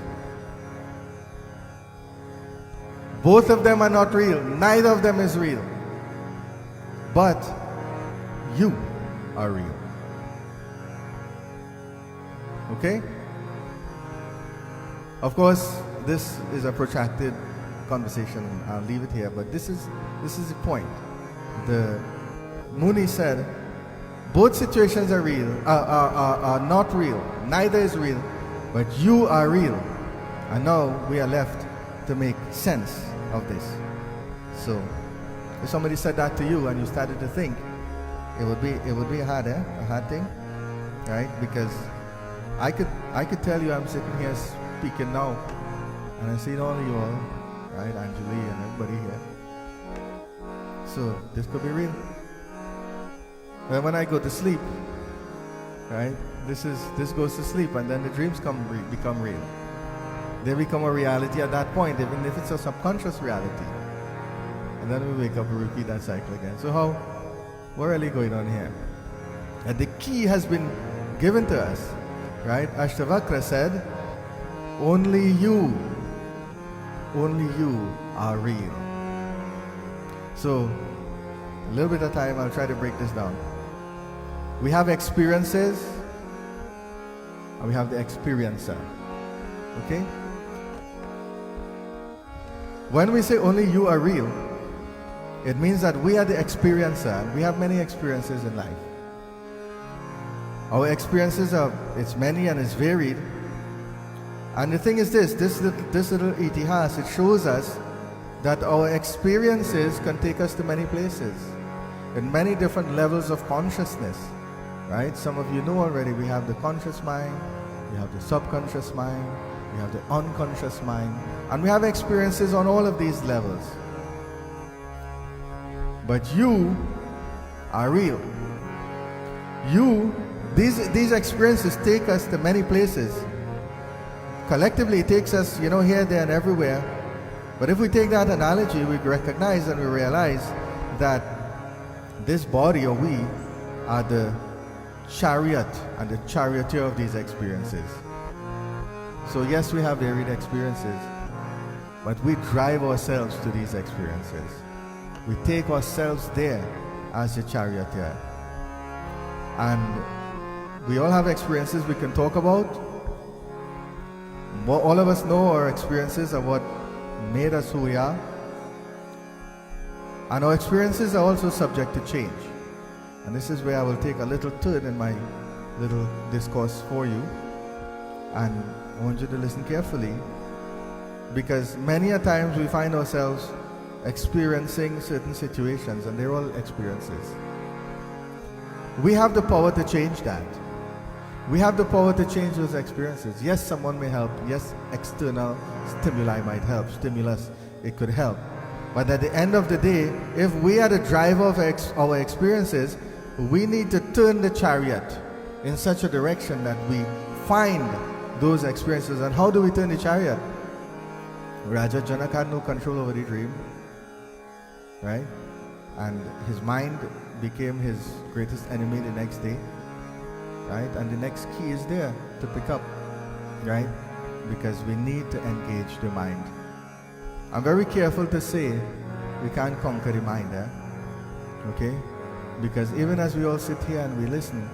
Both of them are not real. Neither of them is real. But you are real. Okay? Of course, this is a protracted conversation. I'll leave it here, but this is the point. The Muni said, both situations are real, are not real. Neither is real, but you are real. And now we are left to make sense of this. So, if somebody said that to you and you started to think, it would be hard, a hard thing, right? Because I could tell you I'm sitting here speaking now, and I see all of you all, right? Anjuli and everybody here. So this could be real. But when I go to sleep, right? This goes to sleep, and then the dreams become real. They become a reality at that point, even if it's a subconscious reality. And then we wake up and repeat that cycle again. So what really going on here? And the key has been given to us, right? Ashtavakra said, only you are real. So, a little bit of time, I'll try to break this down. We have experiences, and we have the experiencer. Okay? When we say only you are real, it means that we are the experiencer. We have many experiences in life. Our experiences it's many and it's varied. And the thing is this little itihas, it shows us that our experiences can take us to many places, in many different levels of consciousness, right? Some of you know already, we have the conscious mind, we have the subconscious mind, we have the unconscious mind, and we have experiences on all of these levels. But you are real. These experiences take us to many places. Collectively, it takes us, here, there, and everywhere. But if we take that analogy, we recognize and we realize that this body, or we, are the chariot and the charioteer of these experiences. So yes, we have varied experiences, but we drive ourselves to these experiences. We take ourselves there as the charioteer. And we all have experiences we can talk about. All of us know our experiences are what made us who we are. And our experiences are also subject to change. And this is where I will take a little turn in my little discourse for you. And I want you to listen carefully, because many a times we find ourselves experiencing certain situations, and they're all experiences. We have the power to change that. We have the power to change those experiences. Yes, someone may help. Yes, external stimuli might help. Stimulus, it could help. But at the end of the day, if we are the driver of our experiences, we need to turn the chariot in such a direction that we find those experiences. And how do we turn the chariot? Raja Janak had no control over the dream, right? And his mind became his greatest enemy the next day, right? And the next key is there to pick up, right? Because we need to engage the mind. I'm very careful to say we can't conquer the mind, okay? Because even as we all sit here and we listen,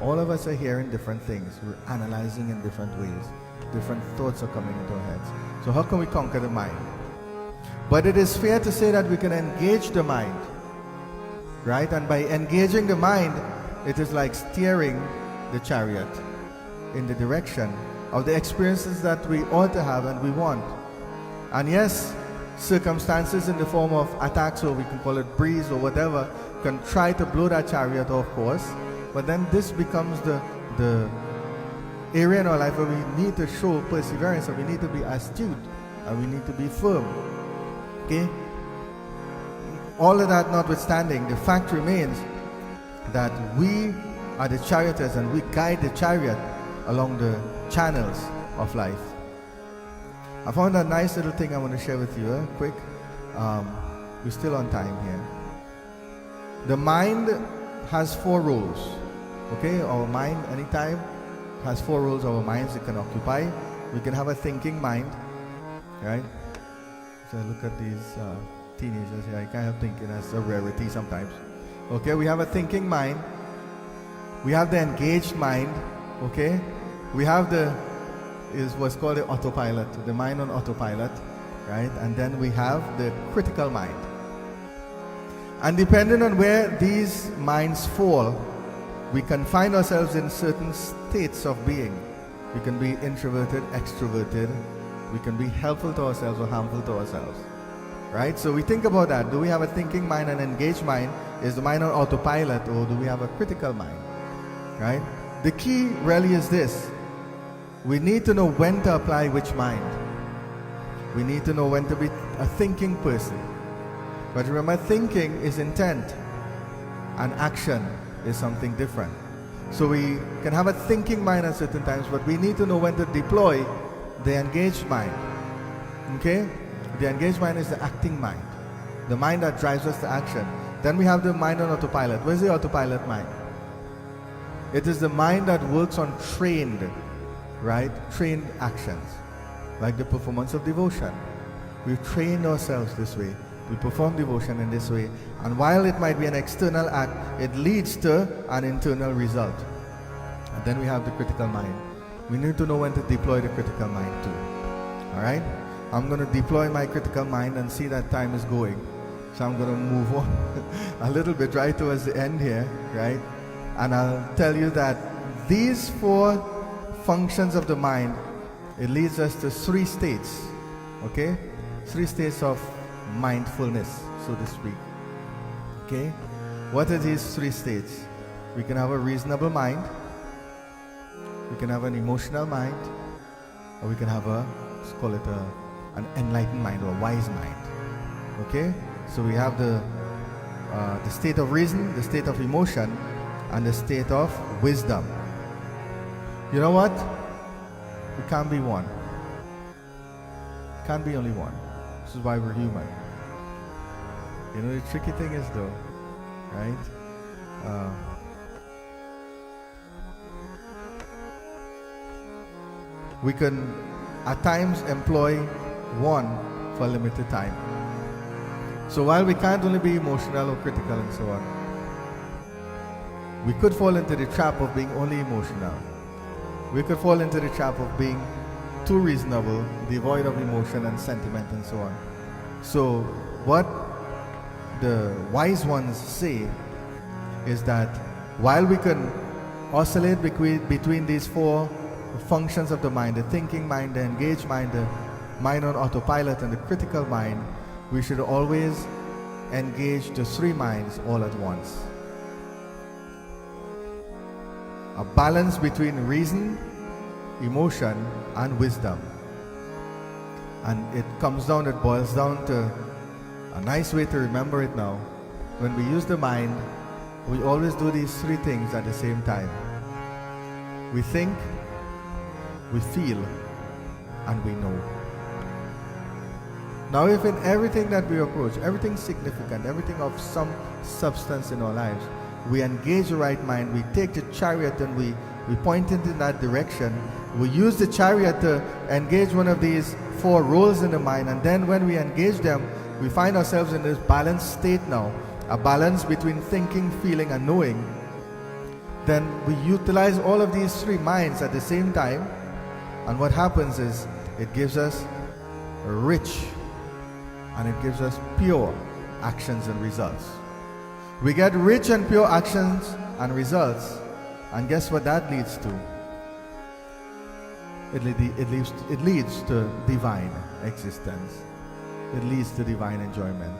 all of us are hearing different things. We're analyzing in different ways. Different thoughts are coming into our heads. So how can we conquer the mind? But it is fair to say that we can engage the mind, right? And by engaging the mind, it is like steering the chariot in the direction of the experiences that we ought to have and we want. And yes, circumstances in the form of attacks, or we can call it breeze or whatever, can try to blow that chariot off course. But then this becomes the area in our life where we need to show perseverance, and we need to be astute, and we need to be firm. Okay? All of that notwithstanding, the fact remains that we are the charioteers, and we guide the chariot along the channels of life. I found a nice little thing I want to share with you, quick. We're still on time here. The mind has 4 roles. Okay, our mind anytime has 4 roles. Our minds it can occupy. We can have a thinking mind, right? So look at these teenagers here. I can't help thinking that's a rarity sometimes. Okay, we have a thinking mind. We have the engaged mind. Okay, we have is what's called the autopilot, the mind on autopilot, right? And then we have the critical mind. And depending on where these minds fall, we can find ourselves in certain states of being. We can be introverted, extroverted. We can be helpful to ourselves or harmful to ourselves, right? So we think about that. Do we have a thinking mind, an engaged mind? Is the mind on autopilot, or do we have a critical mind, right? The key really is this. We need to know when to apply which mind. We need to know when to be a thinking person. But remember, thinking is intent, and action is something different. So we can have a thinking mind at certain times, but we need to know when to deploy the engaged mind. Okay? The engaged mind is the acting mind, the mind that drives us to action. Then we have the mind on autopilot. Where's the autopilot mind? It is the mind that works on trained, right? Trained actions, like the performance of devotion. We've trained ourselves this way. We perform devotion in this way, and while it might be an external act, it leads to an internal result. And then we have the critical mind. We need to know when to deploy the critical mind too. Alright? I'm going to deploy my critical mind and see that time is going. So I'm going to move on a little bit right towards the end here, right? And I'll tell you that these 4 functions of the mind, it leads us to 3 states. Okay? 3 states of mindfulness, so to speak. Okay? What are these 3 states? We can have a reasonable mind, we can have an emotional mind, or we can have let's call it an enlightened mind, or a wise mind. Okay? So we have the state of reason, the state of emotion, and the state of wisdom. You know what? We can't be one. Can't be only one. This is why we're human. You know, the tricky thing is though, right? We can at times employ one for a limited time. So while we can't only be emotional or critical and so on, we could fall into the trap of being only emotional. We could fall into the trap of being too reasonable, devoid of emotion and sentiment and so on. So what the wise ones say is that while we can oscillate between these 4 functions of the mind, the thinking mind, the engaged mind, the mind on autopilot, and the critical mind, we should always engage the 3 minds all at once. A balance between reason, emotion, and wisdom. And it boils down to a nice way to remember it now. When we use the mind, we always do these 3 things at the same time. We think, we feel, and we know. Now if in everything that we approach, everything significant, everything of some substance in our lives, we engage the right mind, we take the chariot and we point it in that direction, we use the chariot to engage one of these four roles in the mind, and then when we engage them, we find ourselves in this balanced state now, a balance between thinking, feeling, and knowing. Then we utilize all of these three minds at the same time, and what happens is it gives us rich and it gives us pure actions and results. We get rich and pure actions and results, and guess what that leads to? It leads to divine existence. It leads to divine enjoyment.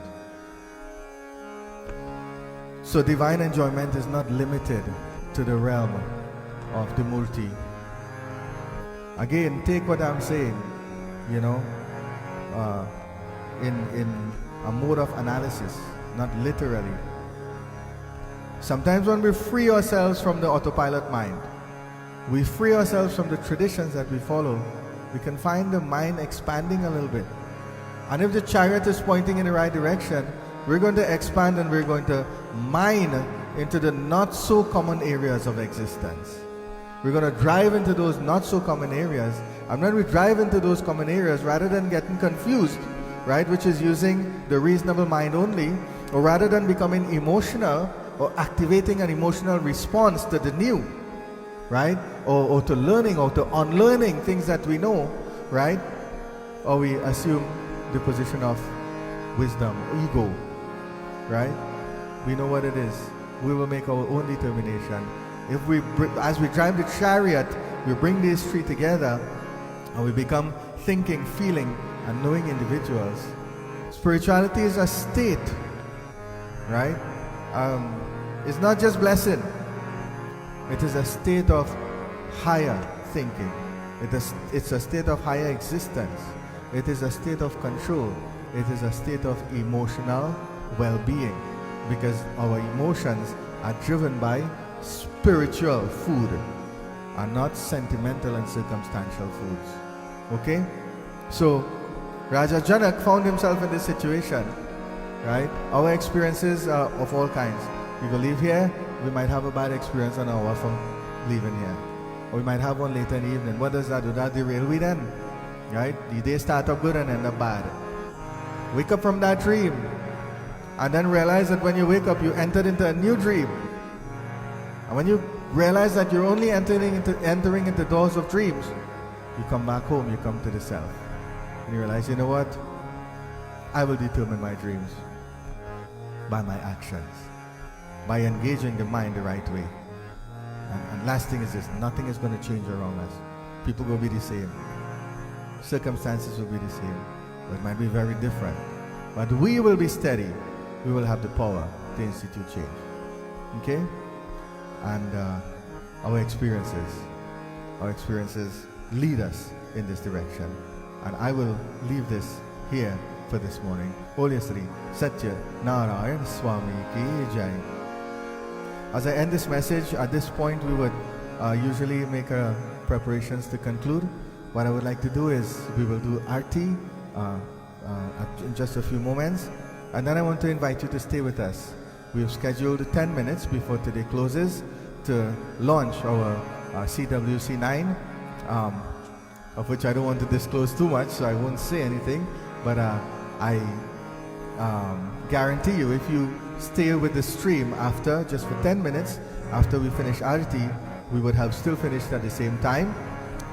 So divine enjoyment is not limited to the realm of the multi. Again, take what I'm saying, in a mode of analysis, not literally. Sometimes when we free ourselves from the autopilot mind, we free ourselves from the traditions that we follow, we can find the mind expanding a little bit. And if the chariot is pointing in the right direction, we're going to expand and we're going to mine into the not so common areas of existence. We're going to drive into those not so common areas, and when we drive into those common areas, rather than getting confused, right, which is using the reasonable mind only, or rather than becoming emotional or activating an emotional response to the new, right, or to learning or to unlearning things that we know, right, or we assume the position of wisdom, ego, right? We know what it is. We will make our own determination. If we, as we drive the chariot, we bring these three together, and we become thinking, feeling, and knowing individuals. Spirituality is a state, right? It's not just blessing. It is a state of higher thinking. It's a state of higher existence. It is a state of control. It is a state of emotional well-being, because our emotions are driven by spiritual food and not sentimental and circumstantial foods. Okay? So Raja Janak found himself in this situation, right? Our experiences are of all kinds. We will leave here, we might have a bad experience an hour from leaving here, or we might have one later in the evening. What does that do? That derail we then, right? The day start up good and end up bad. Wake up from that dream, and then realize that when you wake up, you entered into a new dream. And when you realize that you're only entering into doors of dreams, you come back home, you come to the self. And you realize, you know what? I will determine my dreams by my actions, by engaging the mind the right way. And last thing is this, nothing is going to change around us. People will be the same. Circumstances will be the same. But it might be very different. But we will be steady. We will have the power to institute change. Okay? And our experiences lead us in this direction. And I will leave this here for this morning. Holy Sri Satya Narayan Swami Ki Jai. As I end this message, at this point we would usually make preparations to conclude. What I would like to do is we will do Arti in just a few moments. And then I want to invite you to stay with us. We have scheduled 10 minutes before today closes to launch our CWC9, of which I don't want to disclose too much, so I won't say anything. But I guarantee you, if you stay with the stream after, just for 10 minutes, after we finish Arti, we would have still finished at the same time,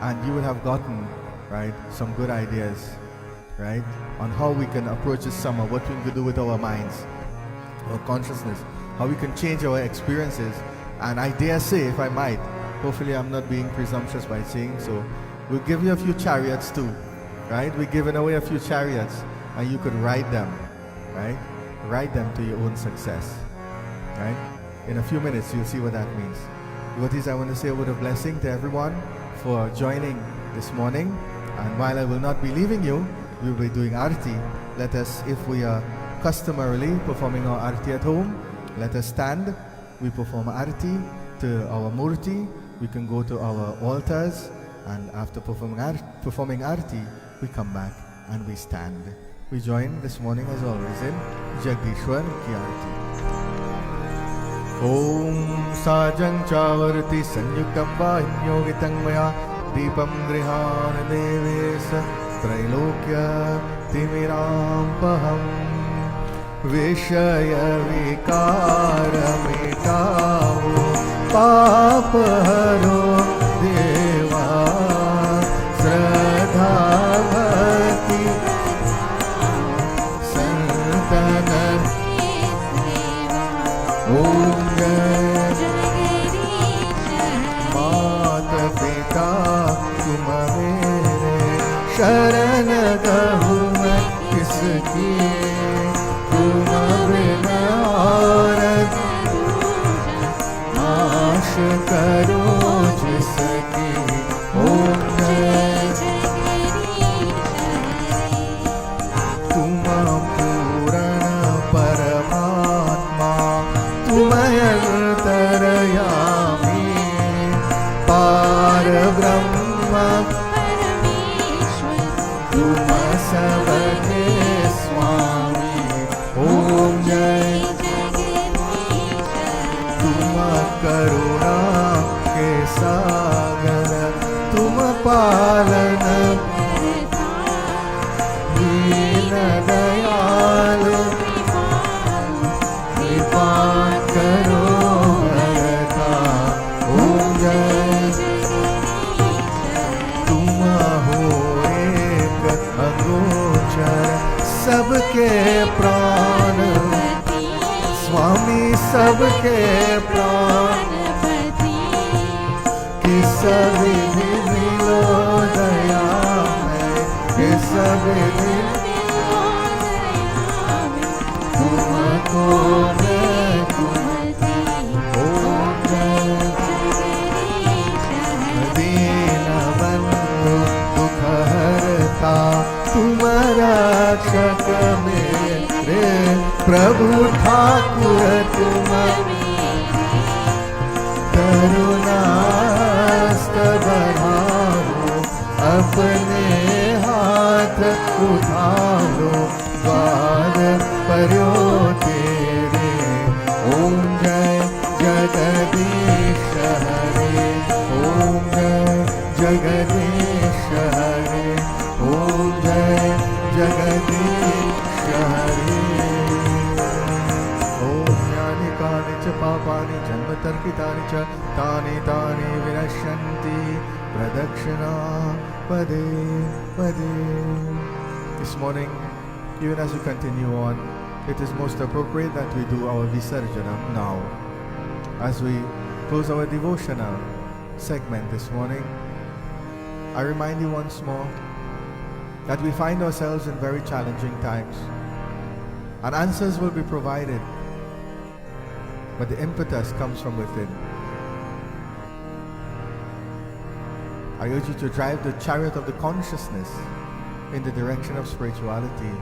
and you would have gotten, right, some good ideas, right, on how we can approach this summer, what we can do with our minds, our consciousness, how we can change our experiences. And I dare say, if I might, hopefully I'm not being presumptuous by saying so, we'll give you a few chariots too, right? We're giving away a few chariots, and you could ride them, right? Ride them to your own success, right? In a few minutes, you'll see what that means. Devotees, I want to say a word of blessing to everyone for joining this morning. And while I will not be leaving you, we will be doing Arti. Let us, if we are customarily performing our Arti at home, let us stand. We perform Arti to our Murti, we can go to our altars, and after performing Arti, we come back and we stand. We join this morning as always in Jagdishwar ki Arti. Om Sajang Chavarti Sanyuktam Vahinyogitam Maya Deepam Grihan Devesa Trailokya Timiram Vishaya Vikara Mitao Pap Haro Deva Shraddha Bhakti Santana Om Mata Pita Tumamere Sharan Kahum Kiski आश करो जिसकी ओम तुम पूर्ण परमात्मा तुम अंतर्यामी पार ब्रह्म तुम सबके स्वामी ओम जय तुम करुणा के सागर तुम पालन दीन दयाल कृपा करो भरता ओम जय तुम हो एक अगोचर सबके प्राण स्वामी सबके प्राणपति किस विधि मिलो दया में किस विधि तुमको मैं कुमति ओम दीन बंधु दुख हरता तुम रक्षक मेरे प्रभु ठाकुर तुम करुणास्त बढ़ाओ अपने हाथ उठाओ द्वार पर्यो तेरे ओम जय जगदीश हरे ओम जय जगदीश हरे ओम जय जगदीश हरे पापानि जन्मतर्कितानि च तानि तानि विनश्यन्ति प्रदक्षिणा पदे पदे. This morning, even as we continue on, it is most appropriate that we do our Visarjana now. As we close our devotional segment this morning, I remind you once more that we find ourselves in very challenging times, and answers will be provided. But the impetus comes from within. I urge you to drive the chariot of the consciousness in the direction of spirituality,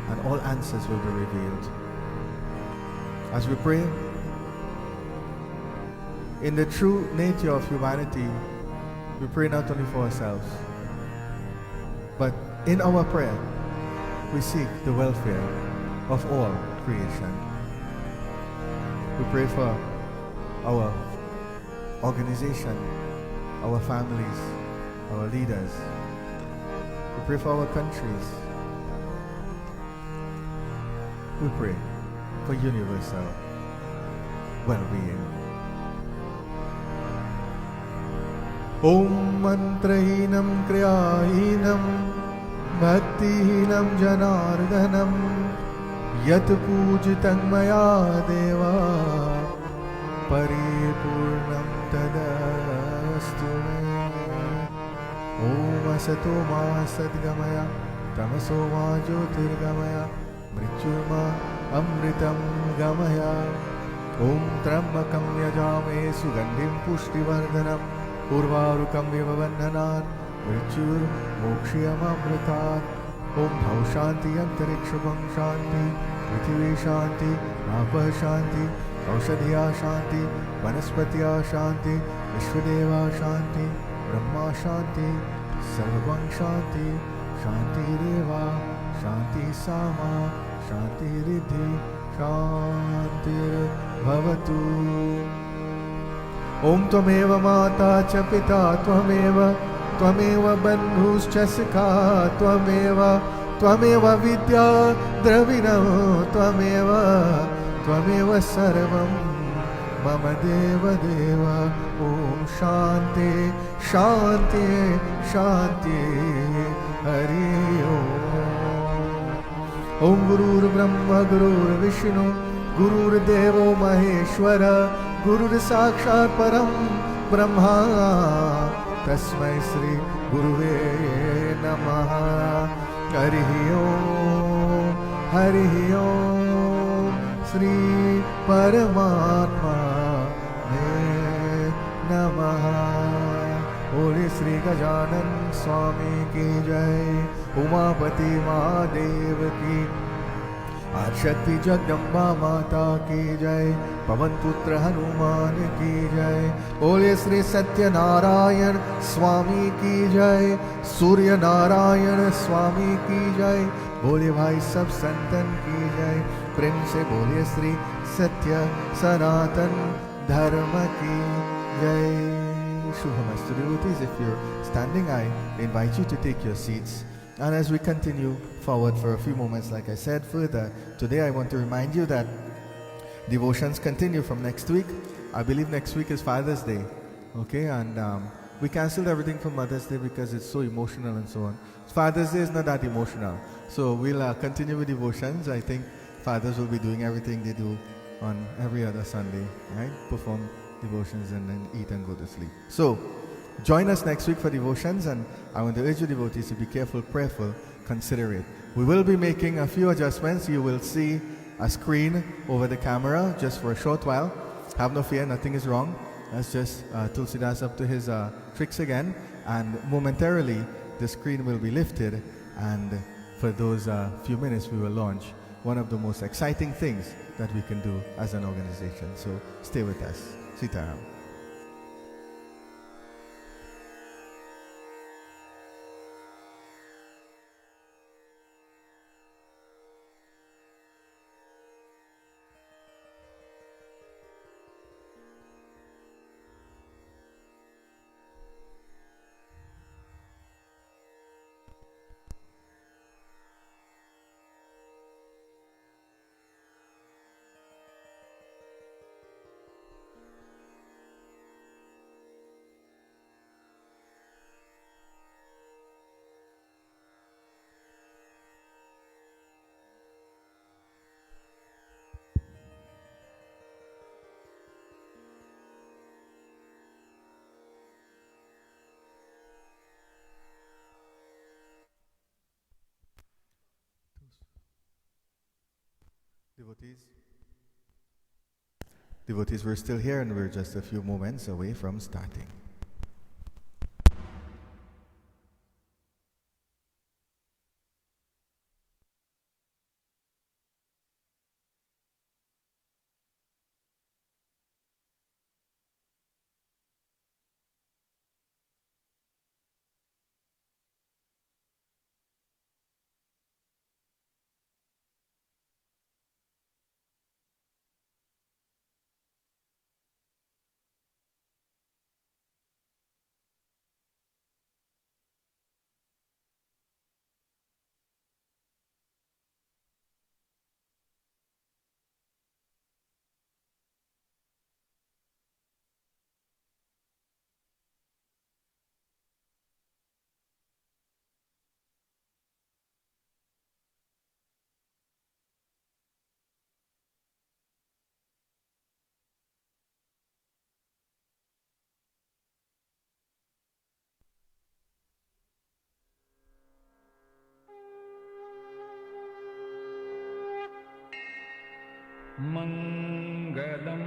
and all answers will be revealed. As we pray, in the true nature of humanity, we pray not only for ourselves, but in our prayer, we seek the welfare of all creation. We pray for our organization, our families, our leaders. We pray for our countries. We pray for universal well-being. Om mantrahinam kriyahinam bhaktihinam janardhanam Yat pujitam maya deva paripurnam tadastu me. Om asato ma sadgamaya tamaso ma jyotirgamaya mrityurma amritam gamaya. Om trambakam yajame sugandhim pushtivardhanam urvarukam vivavandhanan mrityur mokshiyam amritat. Om bhav shanti antariksham shanti prithvi shanti apah shanti aushadhiya shanti vanaspatiya shanti Vishwadeva Shanti, Brahma Shanti, Sarvam Shanti, Shanti Deva, Shanti Sama, Shanti Riddhi, Shanti Bhavatu. Om Tvameva Mata Cha Pita Tvameva, Tvameva Bandhuscha Sakha Tvameva, Tvameva Vidya Dravinam Tvameva, Tvameva Sarvam Mama Deva Deva. Om Shanti Shanti Shanti Hari Om. Om Gurur Brahma Gurur Vishnu Gurur Devo Maheshwara Gurur Sakshat Param Brahma Tasmai Sri Guruve Namaha. Hari Om Hari Om. Sri Paramatma Namaha. Holy Sri Gajanan Swami ki jai, Umapati Mahadev ki, Adshakti Jagdamba Mata ki jai, Pavan Putra Hanuman ki jai. Holy Sri Satya Narayan Swami ki jai, Surya Narayan Swami ki jai. Bole Bhai Sab Santan ki jai, Prem se bole Sri Satya Sanatan Dharma ki jai. Shubhamastu devotees, if you're standing, I invite you to take your seats. And as we continue forward for a few moments, like I said further, today I want to remind you that devotions continue from next week. I believe next week is Father's Day. Okay, and we cancelled everything for Mother's Day because it's so emotional and so on. Father's Day is not that emotional. So we'll continue with devotions. I think fathers will be doing everything they do on every other Sunday, right? Perform devotions and then eat and go to sleep. So join us next week for devotions, and I want to urge you devotees to be careful, prayerful, considerate. We will be making a few adjustments. You will see a screen over the camera just for a short while. Have no fear, nothing is wrong. That's just Tulsidas up to his tricks again, and momentarily the screen will be lifted, and for those few minutes we will launch one of the most exciting things that we can do as an organization. So stay with us. Sitaram. Devotees, we're still here and we're just a few moments away from starting. Mangalam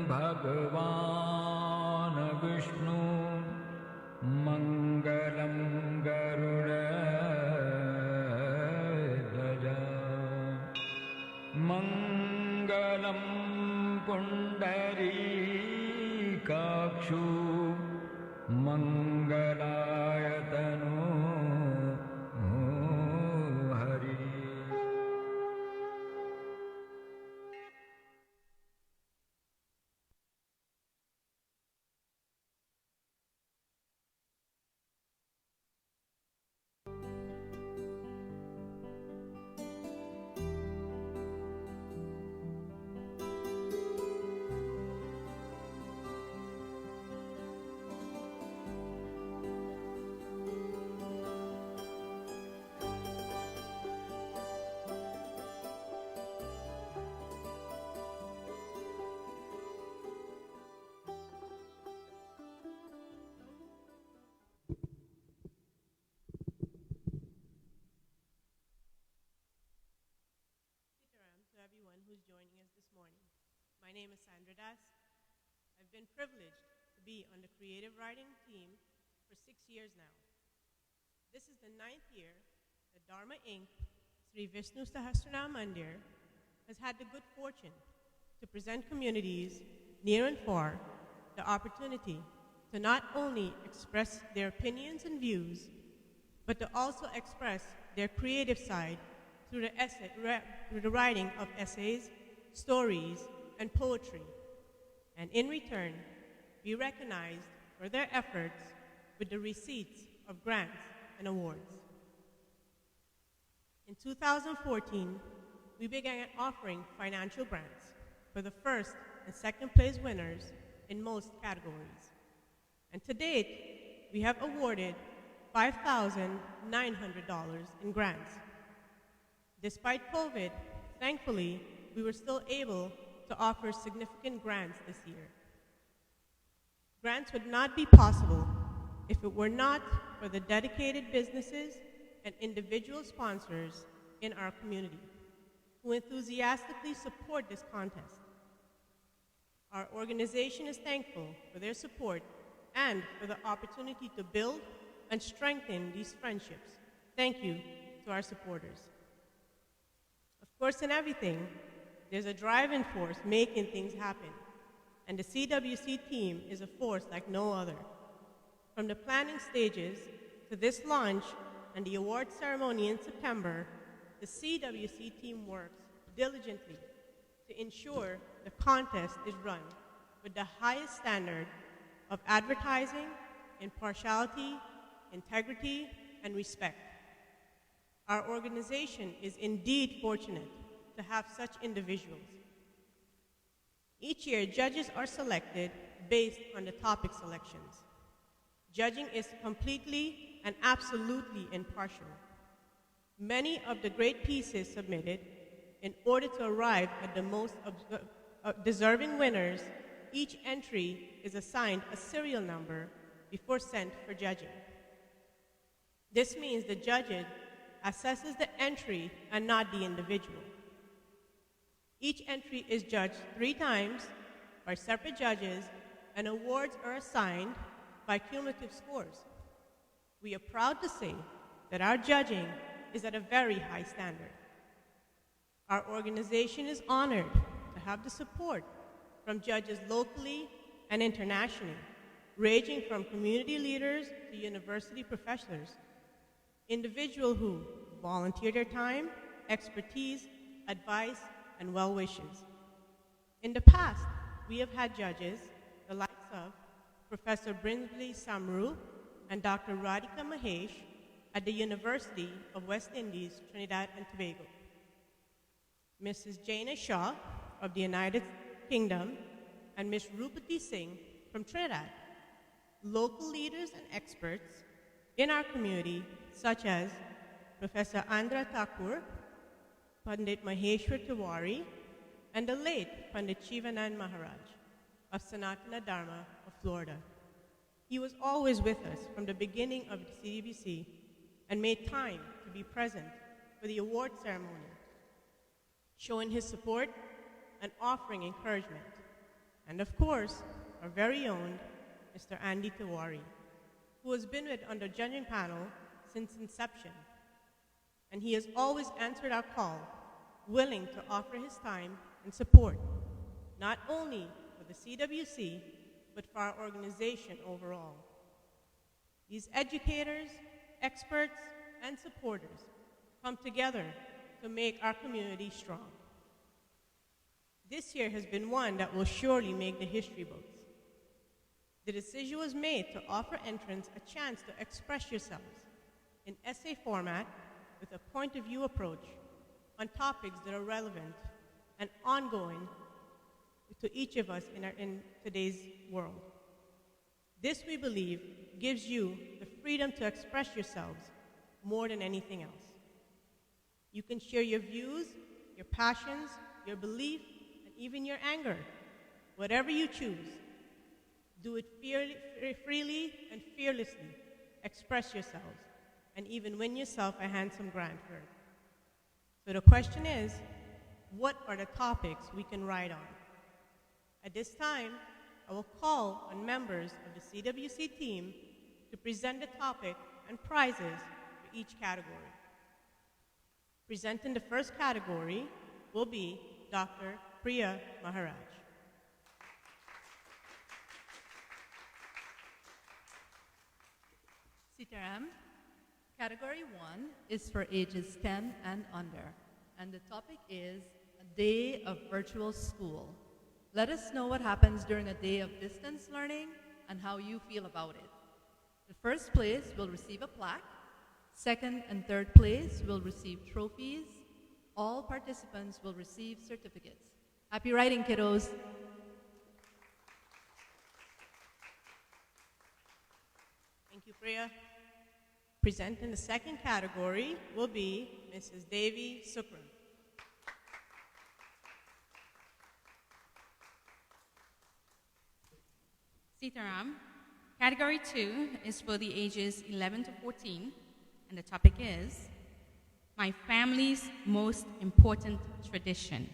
Bhagavan Vishnu Mangalam Garuda Mangalam Pundari पुण्डरीकाक्षो मङ्गलायतनो Hari. To everyone who's joining us this morning. My name is Sandra Das. I've been privileged to be on the creative writing team for 6 years now. This is the 9th year that Dharma Inc, Sri Vishnu Sahastranaam Mandir, has had the good fortune to present communities near and far the opportunity to not only express their opinions and views, but to also express their creative side through the writing of essays, stories, and poetry, and in return, be recognized for their efforts with the receipts of grants and awards. In 2014, we began offering financial grants for the first and second place winners in most categories. And to date, we have awarded $5,900 in grants. Despite COVID, thankfully, we were still able to offer significant grants this year. Grants would not be possible if it were not for the dedicated businesses and individual sponsors in our community who enthusiastically support this contest. Our organization is thankful for their support and for the opportunity to build and strengthen these friendships. Thank you to our supporters. Of course, in everything, there's a driving force making things happen, and the CWC team is a force like no other. From the planning stages to this launch and the award ceremony in September, the CWC team works diligently to ensure the contest is run with the highest standard of advertising, impartiality, integrity, and respect. Our organization is indeed fortunate to have such individuals. Each year, judges are selected based on the topic selections. Judging is completely and absolutely impartial. Many of the great pieces submitted, in order to arrive at the most deserving winners, each entry is assigned a serial number before sent for judging. This means the judge assesses the entry and not the individual. Each entry is judged 3 times by separate judges, and awards are assigned by cumulative scores. We are proud to say that our judging is at a very high standard. Our organization is honored to have the support from judges locally and internationally, ranging from community leaders to university professors, individuals who volunteer their time, expertise, advice, and well wishes. In the past, we have had judges, the likes of Professor Brinsley Samru and Dr. Radhika Mahesh at the University of West Indies, Trinidad and Tobago, Mrs. Jana Shaw of the United Kingdom, and Ms. Rupati Singh from Trinidad. Local leaders and experts in our community, such as Professor Andra Thakur, Pundit Maheshwar Tiwari, and the late Pandit Shivanand Maharaj of Sanatana Dharma of Florida. He was always with us from the beginning of the CWC and made time to be present for the award ceremony, showing his support and offering encouragement. And of course, our very own Mr. Andy Tiwari, who has been on the judging panel since inception. And he has always answered our call, willing to offer his time and support, not only for the CWC, but for our organization overall. These educators, experts, and supporters come together to make our community strong. This year has been one that will surely make the history books. The decision was made to offer entrants a chance to express yourselves in essay format with a point of view approach on topics that are relevant and ongoing to each of us in today's world. This, we believe, gives you the freedom to express yourselves more than anything else. You can share your views, your passions, your belief, and even your anger. Whatever you choose, do it freely and fearlessly. Express yourselves, and even win yourself a handsome grant for it. So the question is, what are the topics we can write on? At this time, I will call on members of the CWC team to present the topic and prizes for each category. Presenting the first category will be Dr. Priya Maharaj. Sitaram, category 1 is for ages 10 and under, and the topic is a day of virtual school. Let us know what happens during a day of distance learning and how you feel about it. The first place will receive a plaque. Second and third place will receive trophies. All participants will receive certificates. Happy writing, kiddos. Thank you, Priya. Presenting the second category will be Mrs. Devi Sookram. Sitaram. Category 2 is for the ages 11 to 14, and the topic is My Family's Most Important Tradition.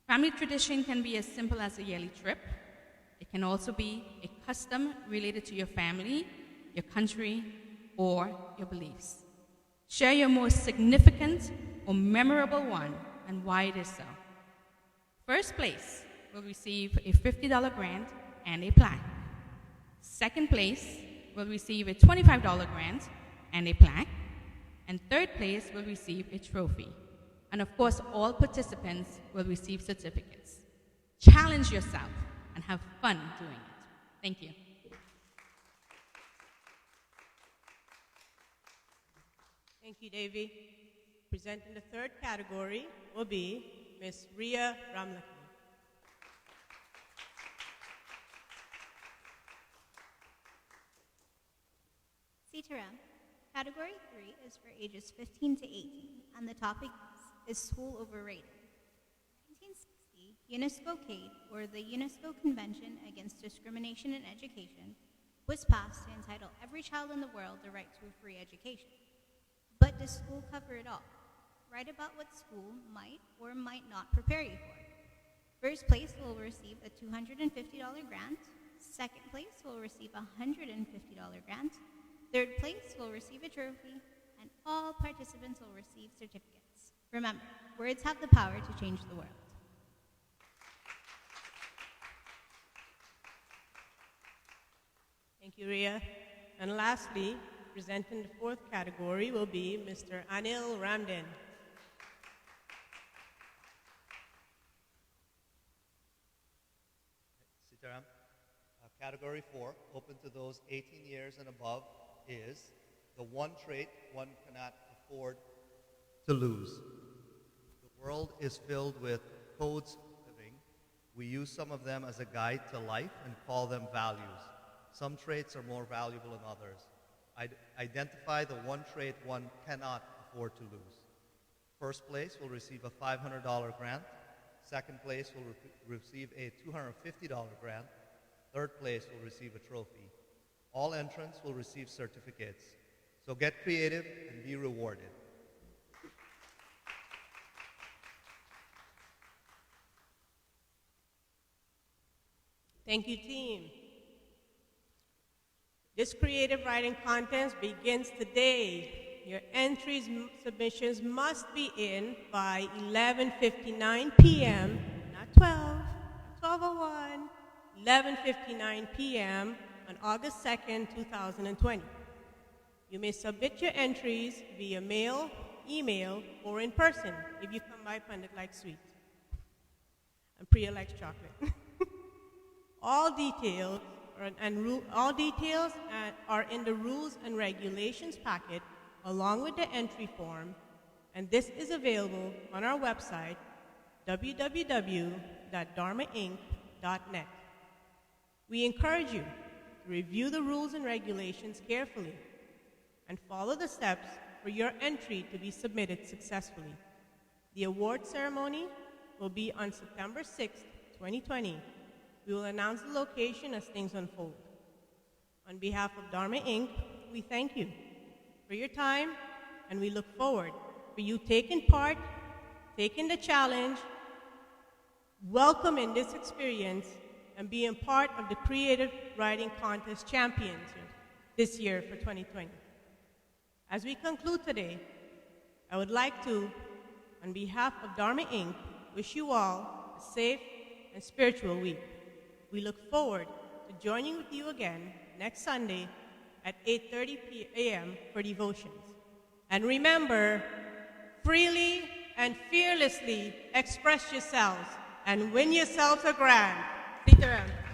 Family tradition can be as simple as a yearly trip. It can also be a custom related to your family, your country, or your beliefs. Share your most significant or memorable one and why it is so. First place will receive a $50 grant and a plaque. Second place will receive a $25 grant and a plaque. And third place will receive a trophy. And of course, all participants will receive certificates. Challenge yourself and have fun doing it. Thank you. Thank you, Devi. Presenting the third category will be Ms. Ria Ramlakhan. Sitaram. Category 3 is for ages 15 to 18, and the topic is school overrated. 1960, UNESCO-CADE, or the UNESCO Convention Against Discrimination in Education, was passed to entitle every child in the world the right to a free education. But does school cover it all? Write about what school might or might not prepare you for. First place will receive a $250 grant. Second place will receive a $150 grant. Third place will receive a trophy, and all participants will receive certificates. Remember, words have the power to change the world. Thank you, Ria. And lastly, presenting the fourth category will be Mr. Anil Ramdin. Sitaram. Category 4, open to those 18 years and above, is the one trait one cannot afford to lose. The world is filled with codes of living. We use some of them as a guide to life and call them values. Some traits are more valuable than others. Identify the one trait one cannot afford to lose. First place will receive a $500 grant. Second place will receive a $250 grant. Third place will receive a trophy. All entrants will receive certificates. So get creative and be rewarded. Thank you, team. This creative writing contest begins today. Your entries submissions must be in by 11:59 p.m., not 12, not 12:01, 11:59 p.m. on August 2nd, 2020. You may submit your entries via mail, email, or in person if you come by Pundit likes sweet and Priya likes chocolate. All details are in the rules and regulations packet along with the entry form, and this is available on our website, www.dharmainc.net. We encourage you to review the rules and regulations carefully and follow the steps for your entry to be submitted successfully. The award ceremony will be on September 6th, 2020. We will announce the location as things unfold. On behalf of Dharma Inc., we thank you for your time, and we look forward for you taking part, taking the challenge, welcoming this experience, and being part of the Creative Writing Contest Champions this year for 2020. As we conclude today, I would like to, on behalf of Dharma Inc., wish you all a safe and spiritual week. We look forward to joining with you again next Sunday at 8:30 a.m. for devotions. And remember, freely and fearlessly express yourselves and win yourselves a grand. Sitaram.